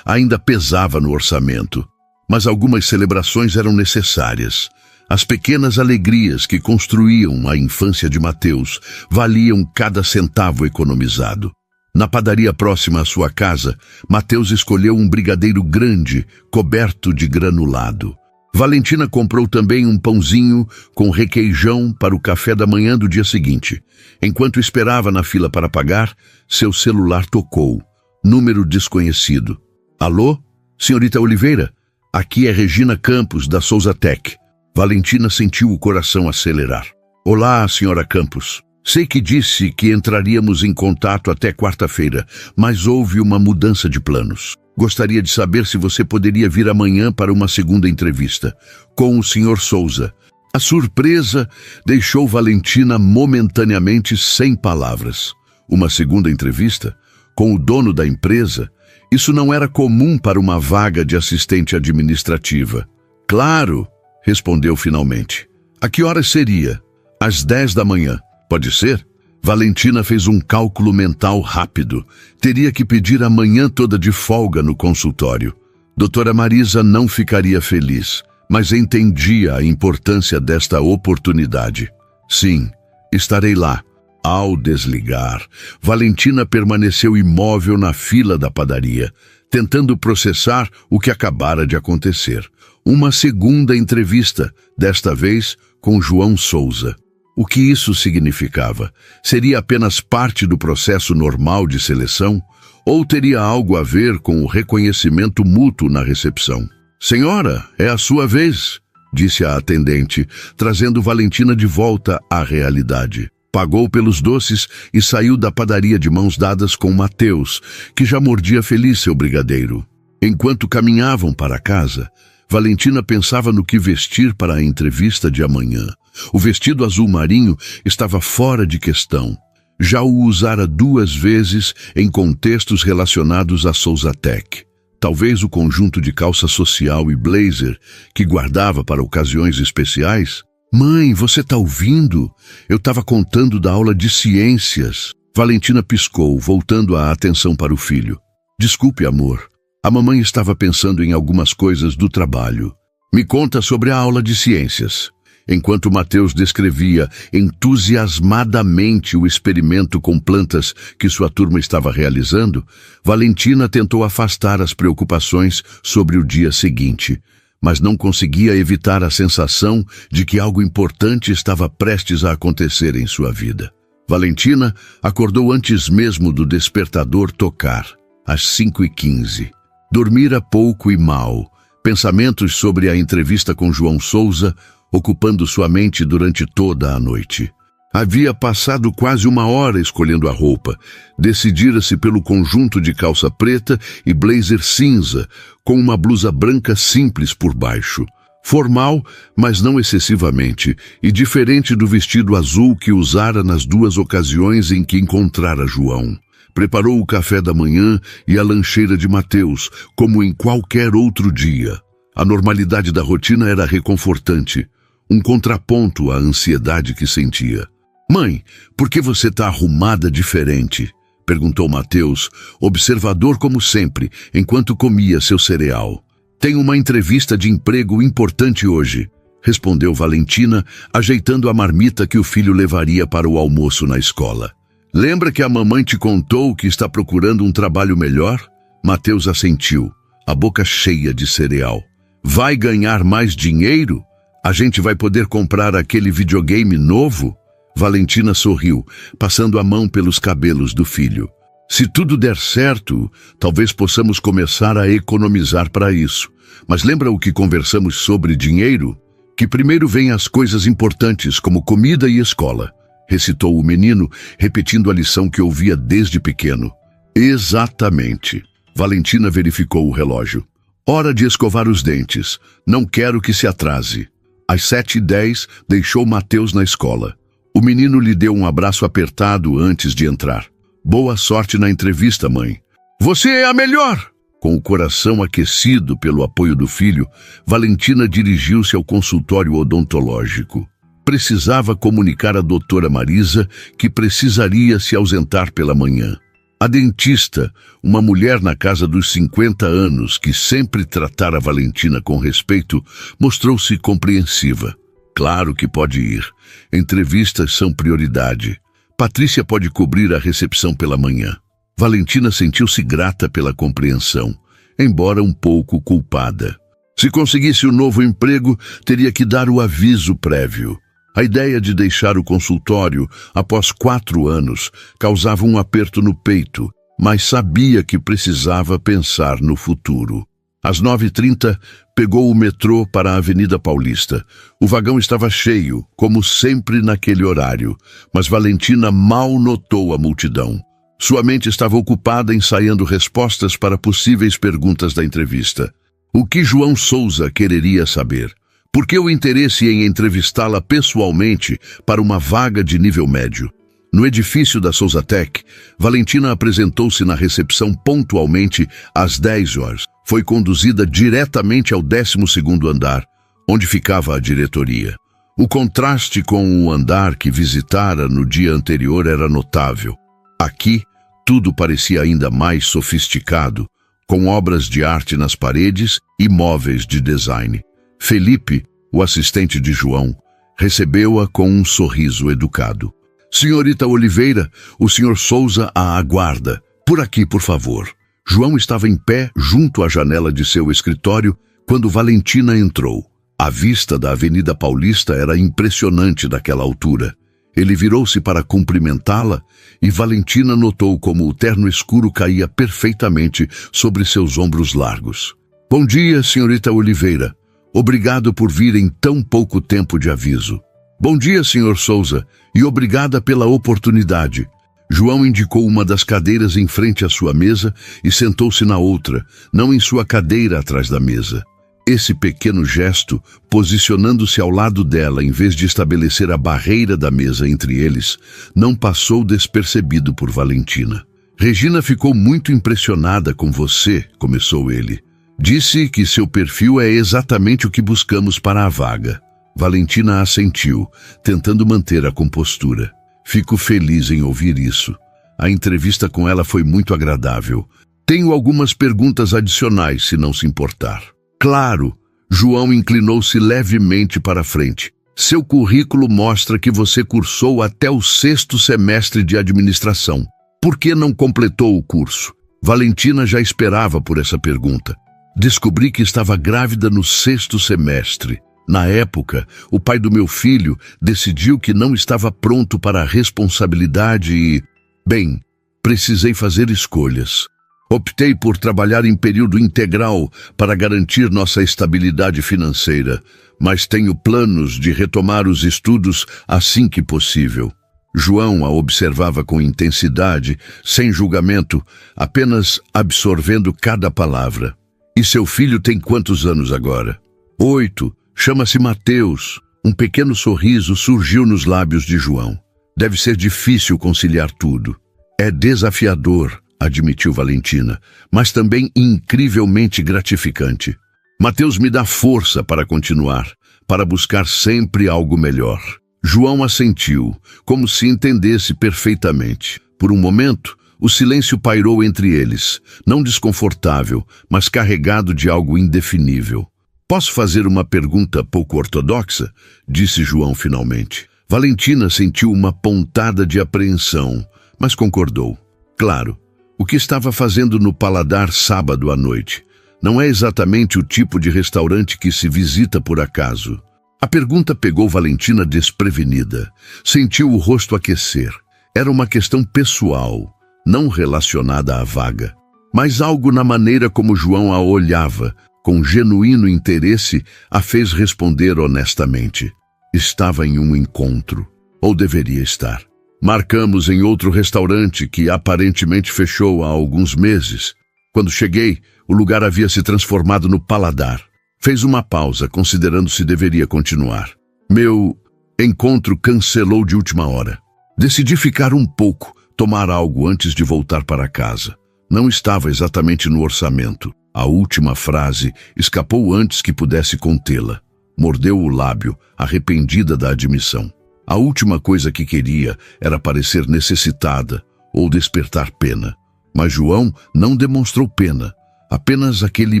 ainda pesava no orçamento, mas algumas celebrações eram necessárias. As pequenas alegrias que construíam a infância de Mateus valiam cada centavo economizado. Na padaria próxima à sua casa, Mateus escolheu um brigadeiro grande, coberto de granulado. Valentina comprou também um pãozinho com requeijão para o café da manhã do dia seguinte. Enquanto esperava na fila para pagar, seu celular tocou. Número desconhecido. Alô? Senhorita Oliveira? Aqui é Regina Campos, da Souza Tech. Valentina sentiu o coração acelerar. Olá, senhora Campos. Sei que disse que entraríamos em contato até quarta-feira, mas houve uma mudança de planos. Gostaria de saber se você poderia vir amanhã para uma segunda entrevista com o Sr. Souza. A surpresa deixou Valentina momentaneamente sem palavras. Uma segunda entrevista? Com o dono da empresa? Isso não era comum para uma vaga de assistente administrativa. Claro, respondeu finalmente. A que horas seria? Às 10 da manhã. Pode ser? Valentina fez um cálculo mental rápido. Teria que pedir a manhã toda de folga no consultório. Doutora Marisa não ficaria feliz, mas entendia a importância desta oportunidade. Sim, estarei lá. Ao desligar, Valentina permaneceu imóvel na fila da padaria, tentando processar o que acabara de acontecer. Uma segunda entrevista, desta vez com João Souza. O que isso significava? Seria apenas parte do processo normal de seleção? Ou teria algo a ver com o reconhecimento mútuo na recepção? Senhora, é a sua vez, disse a atendente, trazendo Valentina de volta à realidade. Pagou pelos doces e saiu da padaria de mãos dadas com Mateus, que já mordia feliz seu brigadeiro. Enquanto caminhavam para casa, Valentina pensava no que vestir para a entrevista de amanhã. O vestido azul marinho estava fora de questão. Já o usara 2 vezes em contextos relacionados à Souza Tech. Talvez o conjunto de calça social e blazer que guardava para ocasiões especiais. Mãe, você tá ouvindo? Eu estava contando da aula de ciências. Valentina piscou, voltando a atenção para o filho. Desculpe, amor. A mamãe estava pensando em algumas coisas do trabalho. Me conta sobre a aula de ciências. Enquanto Mateus descrevia entusiasmadamente o experimento com plantas que sua turma estava realizando, Valentina tentou afastar as preocupações sobre o dia seguinte, mas não conseguia evitar a sensação de que algo importante estava prestes a acontecer em sua vida. Valentina acordou antes mesmo do despertador tocar, às 5h15. Dormira pouco e mal, pensamentos sobre a entrevista com João Souza ocupando sua mente durante toda a noite. Havia passado quase uma hora escolhendo a roupa. Decidira-se pelo conjunto de calça preta e blazer cinza, com uma blusa branca simples por baixo. Formal, mas não excessivamente, e diferente do vestido azul que usara nas duas ocasiões em que encontrara João. Preparou o café da manhã e a lancheira de Mateus, como em qualquer outro dia. A normalidade da rotina era reconfortante, um contraponto à ansiedade que sentia. «Mãe, por que você está arrumada diferente?» perguntou Mateus, observador como sempre, enquanto comia seu cereal. «Tenho uma entrevista de emprego importante hoje», respondeu Valentina, ajeitando a marmita que o filho levaria para o almoço na escola. «Lembra que a mamãe te contou que está procurando um trabalho melhor?» Mateus assentiu, a boca cheia de cereal. «Vai ganhar mais dinheiro? A gente vai poder comprar aquele videogame novo?» Valentina sorriu, passando a mão pelos cabelos do filho. «Se tudo der certo, talvez possamos começar a economizar para isso. Mas lembra o que conversamos sobre dinheiro? Que primeiro vêm as coisas importantes, como comida e escola», recitou o menino, repetindo a lição que ouvia desde pequeno. «Exatamente». Valentina verificou o relógio. «Hora de escovar os dentes. Não quero que se atrase». Às 7h10, deixou Mateus na escola. O menino lhe deu um abraço apertado antes de entrar. «Boa sorte na entrevista, mãe». «Você é a melhor!» Com o coração aquecido pelo apoio do filho, Valentina dirigiu-se ao consultório odontológico. Precisava comunicar à doutora Marisa que precisaria se ausentar pela manhã. A dentista, uma mulher na casa dos 50 anos que sempre tratara Valentina com respeito, mostrou-se compreensiva. «Claro que pode ir. Entrevistas são prioridade. Patrícia pode cobrir a recepção pela manhã». Valentina sentiu-se grata pela compreensão, embora um pouco culpada. Se conseguisse o novo emprego, teria que dar o aviso prévio. A ideia de deixar o consultório após 4 anos causava um aperto no peito, mas sabia que precisava pensar no futuro. Às 9h30, pegou o metrô para a Avenida Paulista. O vagão estava cheio, como sempre naquele horário, mas Valentina mal notou a multidão. Sua mente estava ocupada ensaiando respostas para possíveis perguntas da entrevista. O que João Souza quereria saber? Por que o interesse em entrevistá-la pessoalmente para uma vaga de nível médio? No edifício da Souzatec, Valentina apresentou-se na recepção pontualmente às 10 horas. Foi conduzida diretamente ao 12º andar, onde ficava a diretoria. O contraste com o andar que visitara no dia anterior era notável. Aqui, tudo parecia ainda mais sofisticado, com obras de arte nas paredes e móveis de design. Felipe, o assistente de João, recebeu-a com um sorriso educado. «Senhorita Oliveira, o Sr. Souza a aguarda. Por aqui, por favor». João estava em pé junto à janela de seu escritório quando Valentina entrou. A vista da Avenida Paulista era impressionante daquela altura. Ele virou-se para cumprimentá-la e Valentina notou como o terno escuro caía perfeitamente sobre seus ombros largos. «Bom dia, senhorita Oliveira. Obrigado por vir em tão pouco tempo de aviso». «Bom dia, Sr. Souza, e obrigada pela oportunidade». João indicou uma das cadeiras em frente à sua mesa e sentou-se na outra, não em sua cadeira atrás da mesa. Esse pequeno gesto, posicionando-se ao lado dela em vez de estabelecer a barreira da mesa entre eles, não passou despercebido por Valentina. «Regina ficou muito impressionada com você», começou ele. «Disse que seu perfil é exatamente o que buscamos para a vaga». Valentina assentiu, tentando manter a compostura. «Fico feliz em ouvir isso. A entrevista com ela foi muito agradável. Tenho algumas perguntas adicionais, se não se importar». «Claro!» João inclinou-se levemente para a frente. «Seu currículo mostra que você cursou até o 6º semestre de administração. Por que não completou o curso?» Valentina já esperava por essa pergunta. «Descobri que estava grávida no 6º semestre. Na época, o pai do meu filho decidiu que não estava pronto para a responsabilidade e... Bem, precisei fazer escolhas. Optei por trabalhar em período integral para garantir nossa estabilidade financeira, mas tenho planos de retomar os estudos assim que possível». João a observava com intensidade, sem julgamento, apenas absorvendo cada palavra. E seu filho tem quantos anos agora? 8. Chama-se Mateus. Um pequeno sorriso surgiu nos lábios de João. Deve ser difícil conciliar tudo. É desafiador, admitiu Valentina, mas também incrivelmente gratificante. Mateus me dá força para continuar, para buscar sempre algo melhor. João assentiu, como se entendesse perfeitamente. Por um momento, o silêncio pairou entre eles, não desconfortável, mas carregado de algo indefinível. Posso fazer uma pergunta pouco ortodoxa? Disse João finalmente. Valentina sentiu uma pontada de apreensão, mas concordou. Claro, o que estava fazendo no Paladar sábado à noite? Não é exatamente o tipo de restaurante que se visita por acaso. A pergunta pegou Valentina desprevenida. Sentiu o rosto aquecer. Era uma questão pessoal, não relacionada à vaga. Mas algo na maneira como João a olhava, com genuíno interesse, a fez responder honestamente. Estava em um encontro, ou deveria estar. Marcamos em outro restaurante que aparentemente fechou há alguns meses. Quando cheguei, o lugar havia se transformado no Paladar. Fez uma pausa, considerando se deveria continuar. Meu encontro cancelou de última hora. Decidi ficar um pouco, tomar algo antes de voltar para casa. Não estava exatamente no orçamento. A última frase escapou antes que pudesse contê-la. Mordeu o lábio, arrependida da admissão. A última coisa que queria era parecer necessitada ou despertar pena. Mas João não demonstrou pena. Apenas aquele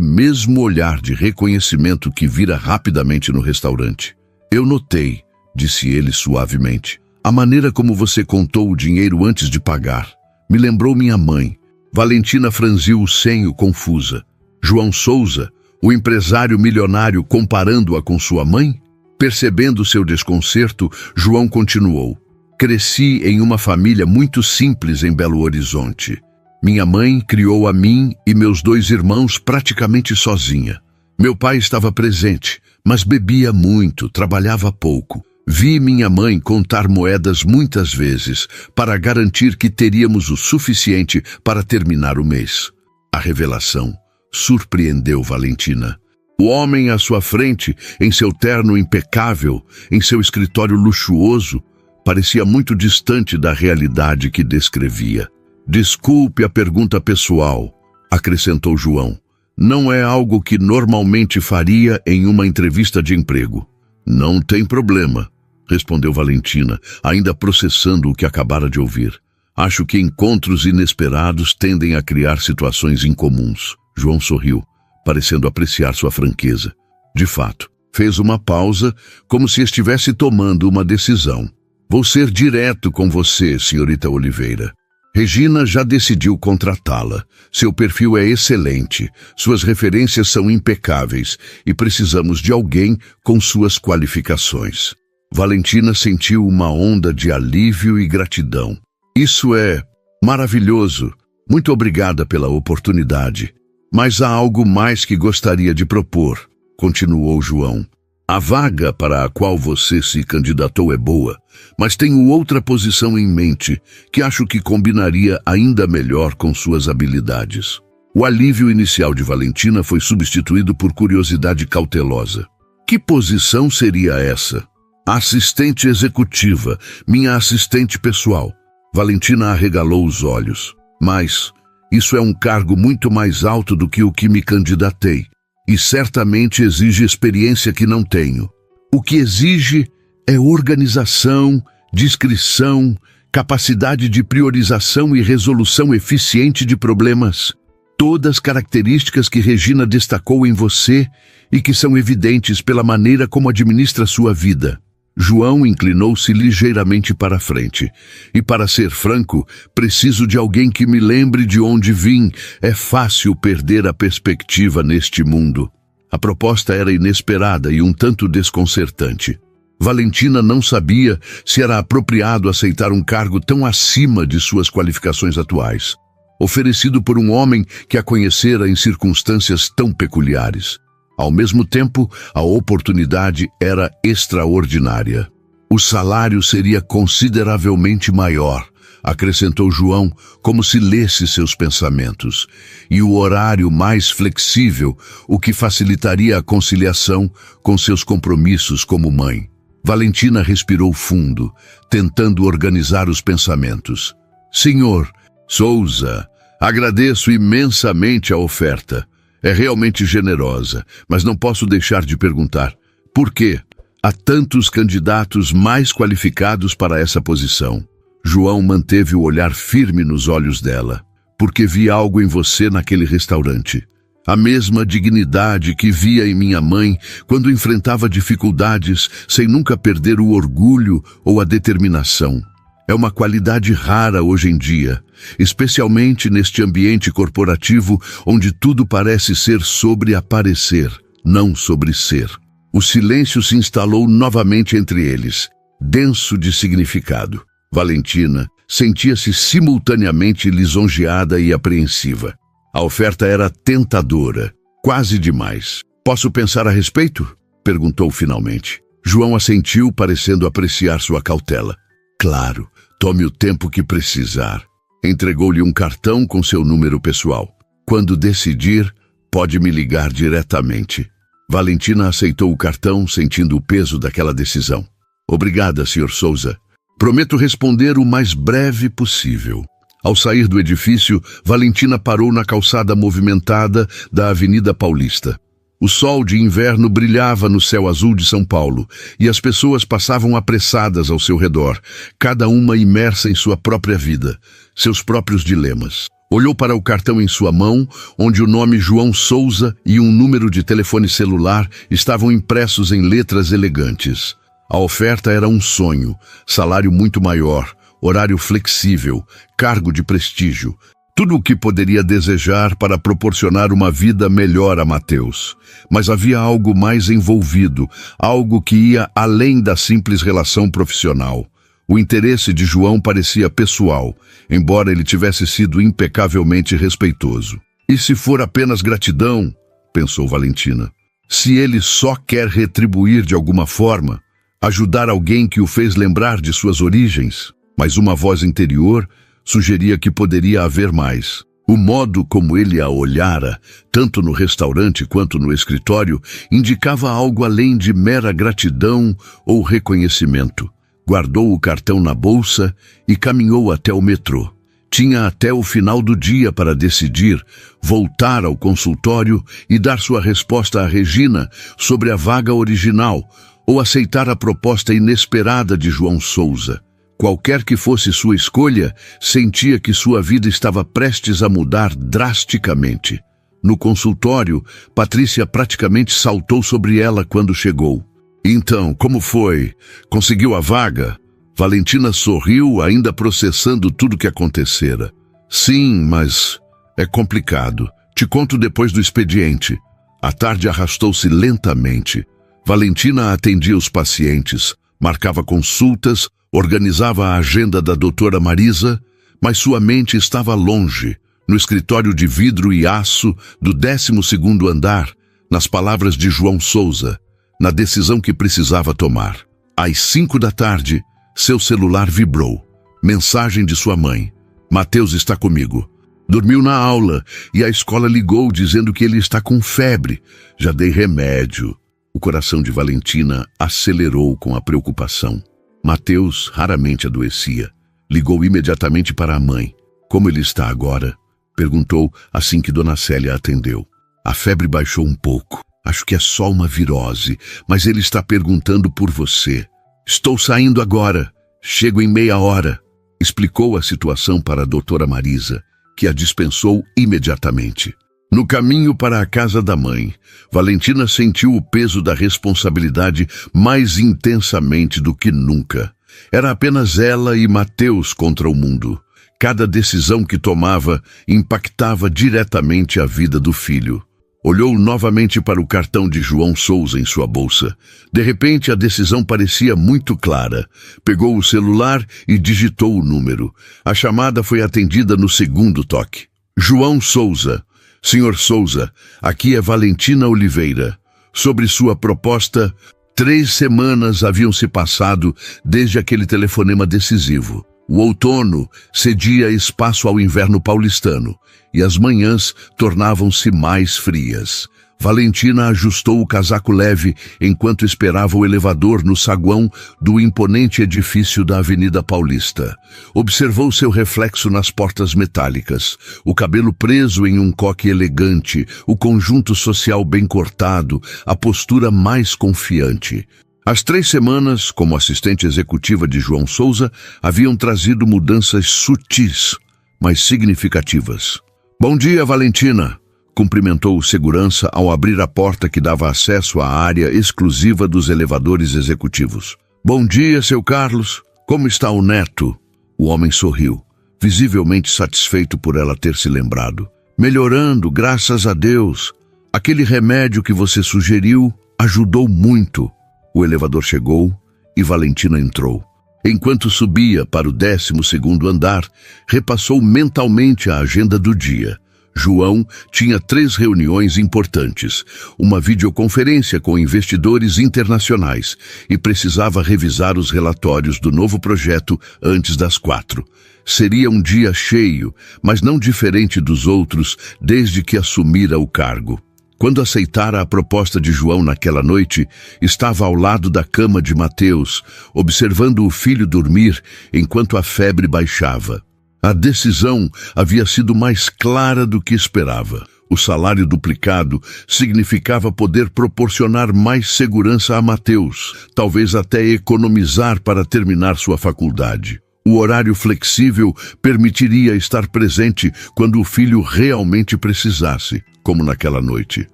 mesmo olhar de reconhecimento que vira rapidamente no restaurante. Eu notei, disse ele suavemente, a maneira como você contou o dinheiro antes de pagar. Me lembrou minha mãe. Valentina franziu o senho confusa. João Souza, o empresário milionário, comparando-a com sua mãe? Percebendo seu desconcerto, João continuou. Cresci em uma família muito simples em Belo Horizonte. Minha mãe criou a mim e meus 2 irmãos praticamente sozinha. Meu pai estava presente, mas bebia muito, trabalhava pouco. Vi minha mãe contar moedas muitas vezes para garantir que teríamos o suficiente para terminar o mês. A revelação surpreendeu Valentina. O homem à sua frente, em seu terno impecável, em seu escritório luxuoso, parecia muito distante da realidade que descrevia. Desculpe a pergunta pessoal, acrescentou João. Não é algo que normalmente faria em uma entrevista de emprego. Não tem problema, respondeu Valentina, ainda processando o que acabara de ouvir. Acho que encontros inesperados tendem a criar situações incomuns. João sorriu, parecendo apreciar sua franqueza. De fato, fez uma pausa, como se estivesse tomando uma decisão. Vou ser direto com você, senhorita Oliveira. Regina já decidiu contratá-la. Seu perfil é excelente, suas referências são impecáveis e precisamos de alguém com suas qualificações. Valentina sentiu uma onda de alívio e gratidão. Isso é maravilhoso. Muito obrigada pela oportunidade. Mas há algo mais que gostaria de propor, continuou João. A vaga para a qual você se candidatou é boa, mas tenho outra posição em mente que acho que combinaria ainda melhor com suas habilidades. O alívio inicial de Valentina foi substituído por curiosidade cautelosa. Que posição seria essa? Assistente executiva, minha assistente pessoal. Valentina arregalou os olhos. Mas isso é um cargo muito mais alto do que o que me candidatei. E certamente exige experiência que não tenho. O que exige é organização, discrição, capacidade de priorização e resolução eficiente de problemas. Todas características que Regina destacou em você e que são evidentes pela maneira como administra sua vida. João inclinou-se ligeiramente para a frente. E para ser franco, preciso de alguém que me lembre de onde vim. É fácil perder a perspectiva neste mundo. A proposta era inesperada e um tanto desconcertante. Valentina não sabia se era apropriado aceitar um cargo tão acima de suas qualificações atuais, oferecido por um homem que a conhecera em circunstâncias tão peculiares. Ao mesmo tempo, a oportunidade era extraordinária. O salário seria consideravelmente maior, acrescentou João, como se lesse seus pensamentos, e o horário mais flexível, o que facilitaria a conciliação com seus compromissos como mãe. Valentina respirou fundo, tentando organizar os pensamentos. Senhor Souza, agradeço imensamente a oferta. É realmente generosa, mas não posso deixar de perguntar, por quê? Há tantos candidatos mais qualificados para essa posição. João manteve o olhar firme nos olhos dela, porque vi algo em você naquele restaurante. A mesma dignidade que via em minha mãe quando enfrentava dificuldades sem nunca perder o orgulho ou a determinação. É uma qualidade rara hoje em dia, especialmente neste ambiente corporativo onde tudo parece ser sobre aparecer, não sobre ser. O silêncio se instalou novamente entre eles, denso de significado. Valentina sentia-se simultaneamente lisonjeada e apreensiva. A oferta era tentadora, quase demais. Posso pensar a respeito? Perguntou finalmente. João assentiu, parecendo apreciar sua cautela. Claro, tome o tempo que precisar. Entregou-lhe um cartão com seu número pessoal. Quando decidir, pode me ligar diretamente. Valentina aceitou o cartão, sentindo o peso daquela decisão. Obrigada, Sr. Souza. Prometo responder o mais breve possível. Ao sair do edifício, Valentina parou na calçada movimentada da Avenida Paulista. O sol de inverno brilhava no céu azul de São Paulo e as pessoas passavam apressadas ao seu redor, cada uma imersa em sua própria vida, seus próprios dilemas. Olhou para o cartão em sua mão, onde o nome João Souza e um número de telefone celular estavam impressos em letras elegantes. A oferta era um sonho, salário muito maior, horário flexível, cargo de prestígio, tudo o que poderia desejar para proporcionar uma vida melhor a Mateus. Mas havia algo mais envolvido, algo que ia além da simples relação profissional. O interesse de João parecia pessoal, embora ele tivesse sido impecavelmente respeitoso. E se for apenas gratidão, pensou Valentina, se ele só quer retribuir de alguma forma, ajudar alguém que o fez lembrar de suas origens, mas uma voz interior sugeria que poderia haver mais. O modo como ele a olhara, tanto no restaurante quanto no escritório, indicava algo além de mera gratidão ou reconhecimento. Guardou o cartão na bolsa e caminhou até o metrô. Tinha até o final do dia para decidir, voltar ao consultório e dar sua resposta a Regina sobre a vaga original ou aceitar a proposta inesperada de João Souza. Qualquer que fosse sua escolha, sentia que sua vida estava prestes a mudar drasticamente. No consultório, Patrícia praticamente saltou sobre ela quando chegou. Então, como foi? Conseguiu a vaga? Valentina sorriu, ainda processando tudo que acontecera. Sim, mas é complicado. Te conto depois do expediente. A tarde arrastou-se lentamente. Valentina atendia os pacientes, marcava consultas, organizava a agenda da doutora Marisa, mas sua mente estava longe, no escritório de vidro e aço do 12º andar, nas palavras de João Souza, na decisão que precisava tomar. Às 5 da tarde, seu celular vibrou. Mensagem de sua mãe. Mateus está comigo. Dormiu na aula e a escola ligou dizendo que ele está com febre. Já dei remédio. O coração de Valentina acelerou com a preocupação. Mateus raramente adoecia. Ligou imediatamente para a mãe. Como ele está agora? Perguntou assim que Dona Célia atendeu. A febre baixou um pouco. Acho que é só uma virose, mas ele está perguntando por você. Estou saindo agora. Chego em meia hora. Explicou a situação para a doutora Marisa, que a dispensou imediatamente. No caminho para a casa da mãe, Valentina sentiu o peso da responsabilidade mais intensamente do que nunca. Era apenas ela e Mateus contra o mundo. Cada decisão que tomava impactava diretamente a vida do filho. Olhou novamente para o cartão de João Souza em sua bolsa. De repente, a decisão parecia muito clara. Pegou o celular e digitou o número. A chamada foi atendida no segundo toque. João Souza. Senhor Souza, aqui é Valentina Oliveira. Sobre sua proposta, 3 semanas haviam se passado desde aquele telefonema decisivo. O outono cedia espaço ao inverno paulistano e as manhãs tornavam-se mais frias. Valentina ajustou o casaco leve enquanto esperava o elevador no saguão do imponente edifício da Avenida Paulista. Observou seu reflexo nas portas metálicas, o cabelo preso em um coque elegante, o conjunto social bem cortado, a postura mais confiante. As 3 semanas, como assistente executiva de João Souza, haviam trazido mudanças sutis, mas significativas. "Bom dia, Valentina", cumprimentou o segurança ao abrir a porta que dava acesso à área exclusiva dos elevadores executivos. "Bom dia, seu Carlos. Como está o neto?" O homem sorriu, visivelmente satisfeito por ela ter se lembrado. "Melhorando, graças a Deus. Aquele remédio que você sugeriu ajudou muito." O elevador chegou e Valentina entrou. Enquanto subia para o 12º andar, repassou mentalmente a agenda do dia. João tinha 3 reuniões importantes, uma videoconferência com investidores internacionais e precisava revisar os relatórios do novo projeto antes das 4. Seria um dia cheio, mas não diferente dos outros desde que assumira o cargo. Quando aceitara a proposta de João naquela noite, estava ao lado da cama de Mateus, observando o filho dormir enquanto a febre baixava. A decisão havia sido mais clara do que esperava. O salário duplicado significava poder proporcionar mais segurança a Mateus, talvez até economizar para terminar sua faculdade. O horário flexível permitiria estar presente quando o filho realmente precisasse, como naquela noite.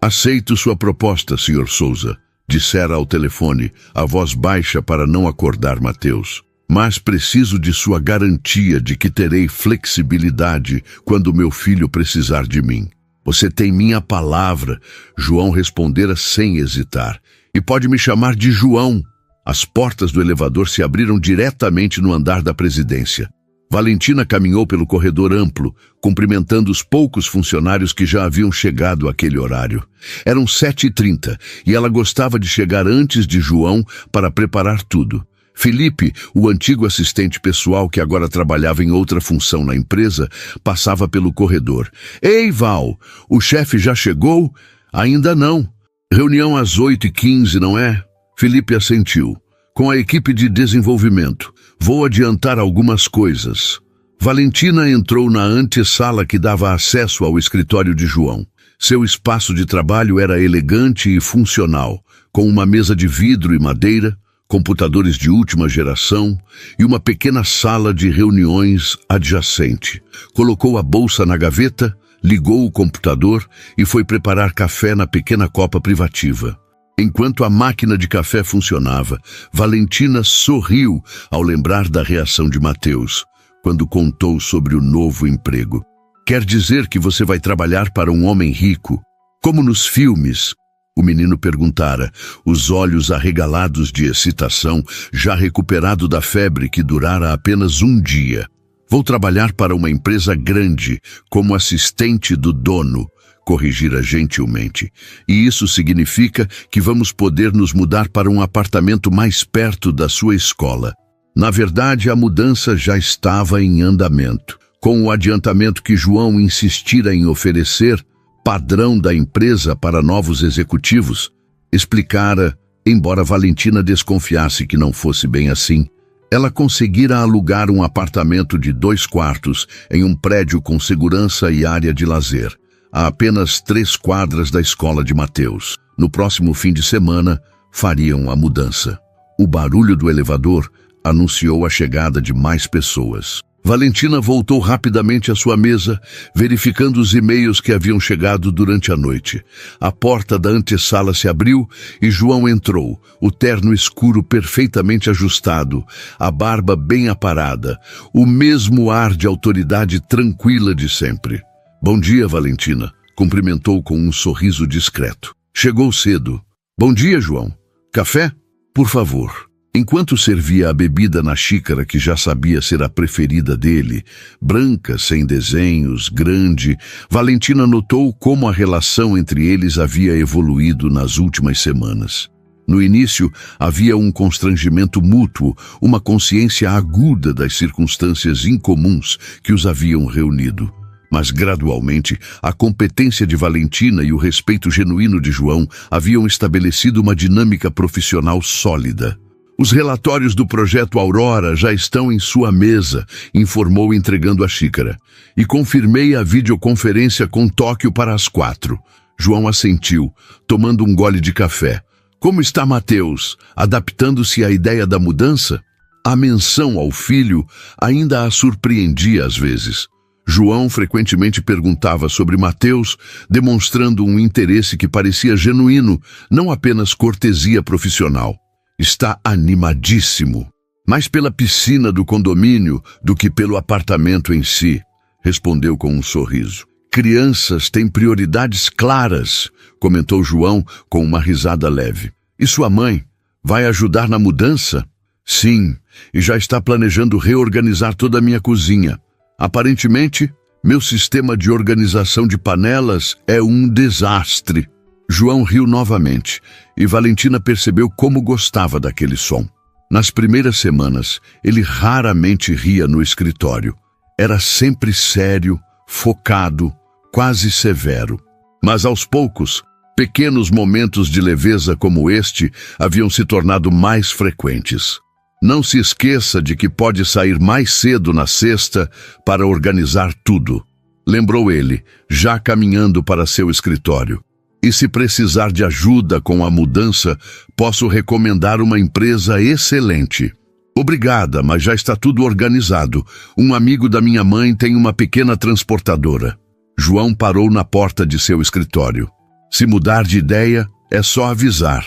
"Aceito sua proposta, Sr. Souza", dissera ao telefone, a voz baixa para não acordar Mateus. "Mas preciso de sua garantia de que terei flexibilidade quando meu filho precisar de mim." "Você tem minha palavra", João respondera sem hesitar. "E pode me chamar de João." As portas do elevador se abriram diretamente no andar da presidência. Valentina caminhou pelo corredor amplo, cumprimentando os poucos funcionários que já haviam chegado àquele horário. Eram 7h30 e ela gostava de chegar antes de João para preparar tudo. Felipe, o antigo assistente pessoal que agora trabalhava em outra função na empresa, passava pelo corredor. "Ei, Val, o chefe já chegou?" "Ainda não. Reunião às 8h15, não é?" Felipe assentiu. "Com a equipe de desenvolvimento. Vou adiantar algumas coisas." Valentina entrou na antessala que dava acesso ao escritório de João. Seu espaço de trabalho era elegante e funcional, com uma mesa de vidro e madeira, computadores de última geração e uma pequena sala de reuniões adjacente. Colocou a bolsa na gaveta, ligou o computador e foi preparar café na pequena copa privativa. Enquanto a máquina de café funcionava, Valentina sorriu ao lembrar da reação de Mateus, quando contou sobre o novo emprego. "Quer dizer que você vai trabalhar para um homem rico, como nos filmes?" O menino perguntara, os olhos arregalados de excitação, já recuperado da febre que durara apenas um dia. "Vou trabalhar para uma empresa grande, como assistente do dono", corrigira gentilmente. "E isso significa que vamos poder nos mudar para um apartamento mais perto da sua escola." Na verdade, a mudança já estava em andamento. Com o adiantamento que João insistira em oferecer, padrão da empresa para novos executivos, explicara, embora Valentina desconfiasse que não fosse bem assim, ela conseguira alugar um apartamento de 2 quartos em um prédio com segurança e área de lazer, a apenas 3 quadras da escola de Mateus. No próximo fim de semana, fariam a mudança. O barulho do elevador anunciou a chegada de mais pessoas. Valentina voltou rapidamente à sua mesa, verificando os e-mails que haviam chegado durante a noite. A porta da antessala se abriu e João entrou, o terno escuro perfeitamente ajustado, a barba bem aparada, o mesmo ar de autoridade tranquila de sempre. "Bom dia, Valentina", cumprimentou com um sorriso discreto. "Chegou cedo." "Bom dia, João. Café? Por favor." Enquanto servia a bebida na xícara que já sabia ser a preferida dele, branca, sem desenhos, grande, Valentina notou como a relação entre eles havia evoluído nas últimas semanas. No início, havia um constrangimento mútuo, uma consciência aguda das circunstâncias incomuns que os haviam reunido. Mas, gradualmente, a competência de Valentina e o respeito genuíno de João haviam estabelecido uma dinâmica profissional sólida. Os relatórios do projeto Aurora já estão em sua mesa, informou entregando a xícara. E confirmei a videoconferência com Tóquio para as 4. João assentiu, tomando um gole de café. Como está Mateus? Adaptando-se à ideia da mudança? A menção ao filho ainda a surpreendia às vezes. João frequentemente perguntava sobre Mateus, demonstrando um interesse que parecia genuíno, não apenas cortesia profissional. Está animadíssimo, mais pela piscina do condomínio do que pelo apartamento em si, respondeu com um sorriso. Crianças têm prioridades claras, comentou João com uma risada leve. E sua mãe vai ajudar na mudança? Sim, e já está planejando reorganizar toda a minha cozinha. Aparentemente, meu sistema de organização de panelas é um desastre. João riu novamente, e Valentina percebeu como gostava daquele som. Nas primeiras semanas, ele raramente ria no escritório. Era sempre sério, focado, quase severo. Mas aos poucos, pequenos momentos de leveza como este haviam se tornado mais frequentes. Não se esqueça de que pode sair mais cedo na sexta para organizar tudo, lembrou ele, já caminhando para seu escritório. E se precisar de ajuda com a mudança, posso recomendar uma empresa excelente. Obrigada, mas já está tudo organizado. Um amigo da minha mãe tem uma pequena transportadora. João parou na porta de seu escritório. Se mudar de ideia, é só avisar.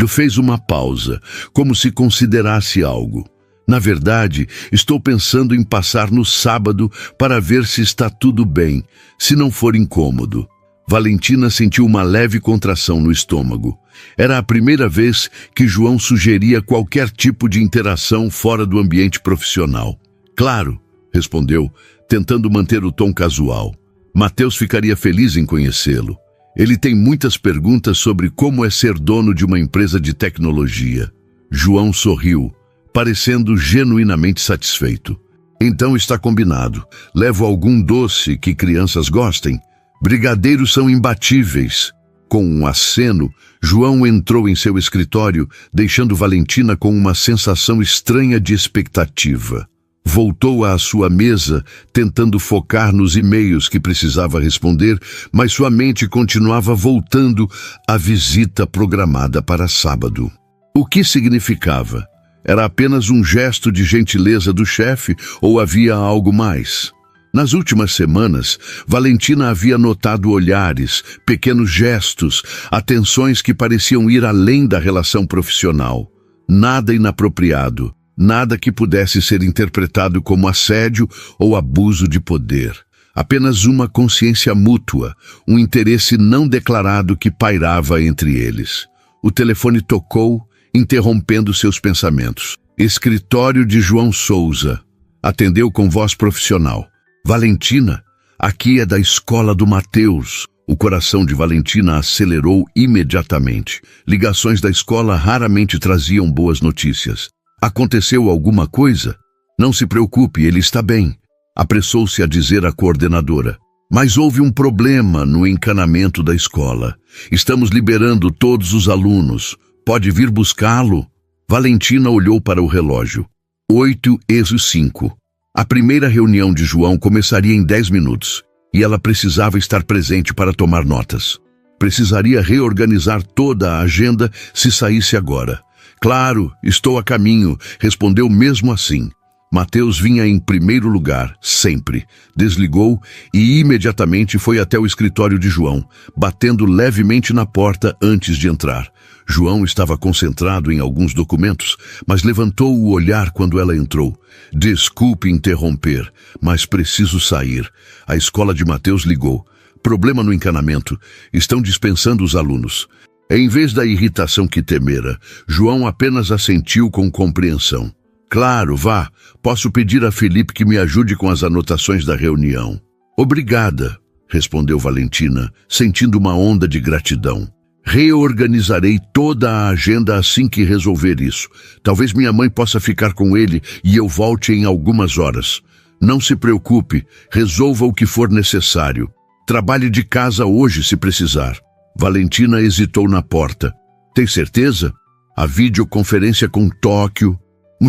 Fez uma pausa, como se considerasse algo. Na verdade, estou pensando em passar no sábado para ver se está tudo bem, se não for incômodo. Valentina sentiu uma leve contração no estômago. Era a primeira vez que João sugeria qualquer tipo de interação fora do ambiente profissional. Claro, respondeu, tentando manter o tom casual. Mateus ficaria feliz em conhecê-lo. Ele tem muitas perguntas sobre como é ser dono de uma empresa de tecnologia. João sorriu, parecendo genuinamente satisfeito. Então está combinado. Levo algum doce que crianças gostem. Brigadeiros são imbatíveis. Com um aceno, João entrou em seu escritório, deixando Valentina com uma sensação estranha de expectativa. Voltou à sua mesa, tentando focar nos e-mails que precisava responder, mas sua mente continuava voltando à visita programada para sábado. O que significava? Era apenas um gesto de gentileza do chefe ou havia algo mais? Nas últimas semanas, Valentina havia notado olhares, pequenos gestos, atenções que pareciam ir além da relação profissional. Nada inapropriado. Nada que pudesse ser interpretado como assédio ou abuso de poder. Apenas uma consciência mútua, um interesse não declarado que pairava entre eles. O telefone tocou, interrompendo seus pensamentos. Escritório de João Souza. Atendeu com voz profissional. Valentina, aqui é da escola do Mateus. O coração de Valentina acelerou imediatamente. Ligações da escola raramente traziam boas notícias. Aconteceu alguma coisa? Não se preocupe, ele está bem, apressou-se a dizer a coordenadora. Mas houve um problema no encanamento da escola. Estamos liberando todos os alunos. Pode vir buscá-lo? Valentina olhou para o relógio. 8:05. A primeira reunião de João começaria em 10 minutos, e ela precisava estar presente para tomar notas. Precisaria reorganizar toda a agenda se saísse agora. Claro, estou a caminho, respondeu mesmo assim. Mateus vinha em primeiro lugar, sempre. Desligou e imediatamente foi até o escritório de João, batendo levemente na porta antes de entrar. João estava concentrado em alguns documentos, mas levantou o olhar quando ela entrou. Desculpe interromper, mas preciso sair. A escola de Mateus ligou. Problema no encanamento. Estão dispensando os alunos. Em vez da irritação que temera, João apenas assentiu com compreensão. Claro, vá. Posso pedir a Felipe que me ajude com as anotações da reunião. Obrigada, respondeu Valentina, sentindo uma onda de gratidão. Reorganizarei toda a agenda assim que resolver isso. Talvez minha mãe possa ficar com ele e eu volte em algumas horas. Não se preocupe, resolva o que for necessário. Trabalhe de casa hoje se precisar. Valentina hesitou na porta. Tem certeza? A videoconferência com Tóquio.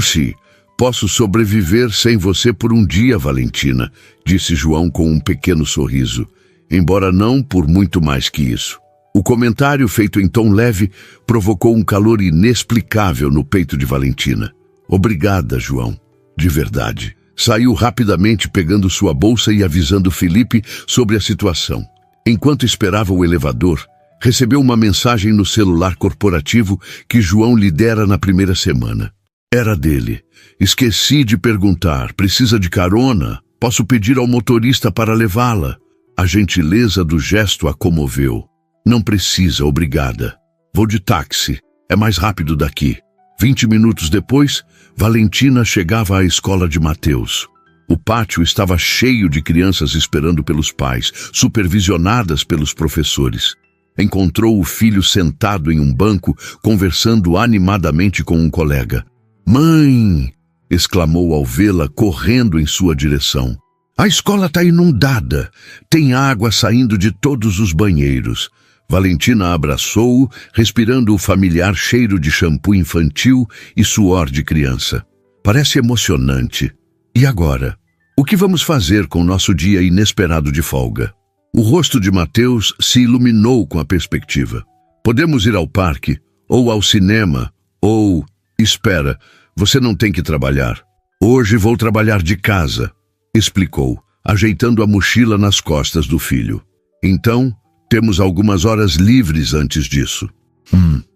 Sim, posso sobreviver sem você por um dia, Valentina, disse João com um pequeno sorriso. Embora não por muito mais que isso. O comentário, feito em tom leve, provocou um calor inexplicável no peito de Valentina. Obrigada, João. De verdade. Saiu rapidamente pegando sua bolsa e avisando Felipe sobre a situação. Enquanto esperava o elevador, recebeu uma mensagem no celular corporativo que João lhe dera na primeira semana. Era dele. Esqueci de perguntar. Precisa de carona? Posso pedir ao motorista para levá-la? A gentileza do gesto a comoveu. Não precisa, obrigada. Vou de táxi. É mais rápido daqui. 20 minutos depois, Valentina chegava à escola de Mateus. O pátio estava cheio de crianças esperando pelos pais, supervisionadas pelos professores. Encontrou o filho sentado em um banco, conversando animadamente com um colega. "Mãe!" exclamou ao vê-la correndo em sua direção. "A escola está inundada. Tem água saindo de todos os banheiros." Valentina abraçou-o, respirando o familiar cheiro de shampoo infantil e suor de criança. "Parece emocionante. E agora? O que vamos fazer com nosso dia inesperado de folga?" O rosto de Mateus se iluminou com a perspectiva. "Podemos ir ao parque, ou ao cinema, ou... Espera, você não tem que trabalhar. Hoje vou trabalhar de casa", explicou, ajeitando a mochila nas costas do filho. "Então, temos algumas horas livres antes disso."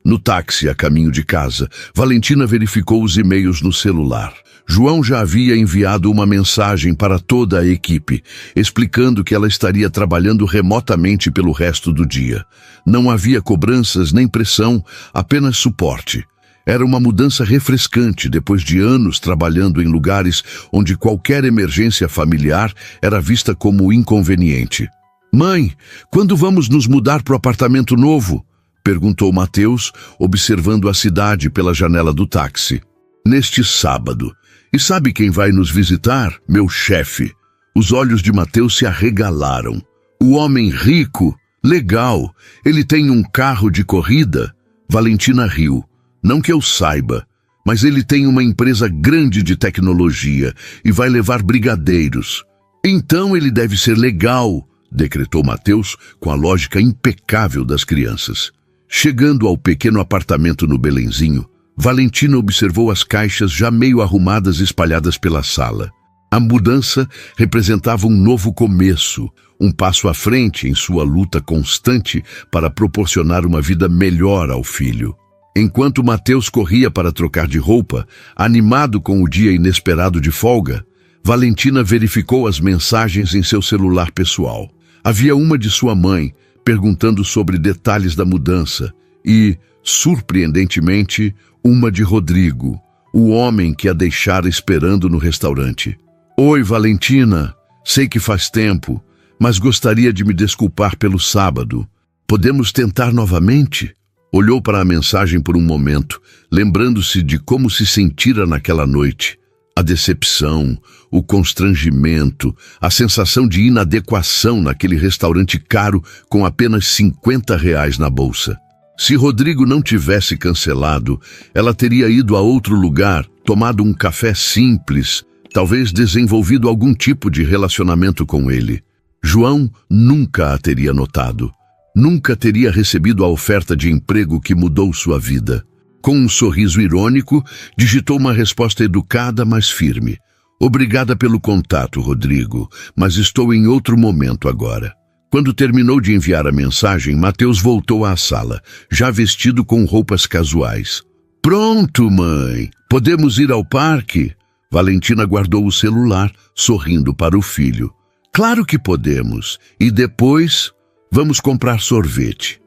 No táxi a caminho de casa, Valentina verificou os e-mails no celular. João já havia enviado uma mensagem para toda a equipe, explicando que ela estaria trabalhando remotamente pelo resto do dia. Não havia cobranças nem pressão, apenas suporte. Era uma mudança refrescante depois de anos trabalhando em lugares onde qualquer emergência familiar era vista como inconveniente. "Mãe, quando vamos nos mudar para o apartamento novo?" perguntou Mateus, observando a cidade pela janela do táxi. "Neste sábado. E sabe quem vai nos visitar? Meu chefe." Os olhos de Mateus se arregalaram. "O homem rico? Legal. Ele tem um carro de corrida?" Valentina riu. "Não que eu saiba, mas ele tem uma empresa grande de tecnologia e vai levar brigadeiros." "Então ele deve ser legal", decretou Mateus com a lógica impecável das crianças. Chegando ao pequeno apartamento no Belenzinho, Valentina observou as caixas já meio arrumadas espalhadas pela sala. A mudança representava um novo começo, um passo à frente em sua luta constante para proporcionar uma vida melhor ao filho. Enquanto Mateus corria para trocar de roupa, animado com o dia inesperado de folga, Valentina verificou as mensagens em seu celular pessoal. Havia uma de sua mãe, perguntando sobre detalhes da mudança, e, surpreendentemente, uma de Rodrigo, o homem que a deixara esperando no restaurante. "Oi, Valentina. Sei que faz tempo, mas gostaria de me desculpar pelo sábado. Podemos tentar novamente?" Olhou para a mensagem por um momento, lembrando-se de como se sentira naquela noite. A decepção, o constrangimento, a sensação de inadequação naquele restaurante caro com apenas R$ 50 na bolsa. Se Rodrigo não tivesse cancelado, ela teria ido a outro lugar, tomado um café simples, talvez desenvolvido algum tipo de relacionamento com ele. João nunca a teria notado. Nunca teria recebido a oferta de emprego que mudou sua vida. Com um sorriso irônico, digitou uma resposta educada, mas firme. "Obrigada pelo contato, Rodrigo, mas estou em outro momento agora." Quando terminou de enviar a mensagem, Mateus voltou à sala, já vestido com roupas casuais. "Pronto, mãe. Podemos ir ao parque?" Valentina guardou o celular, sorrindo para o filho. "Claro que podemos. E depois, vamos comprar sorvete."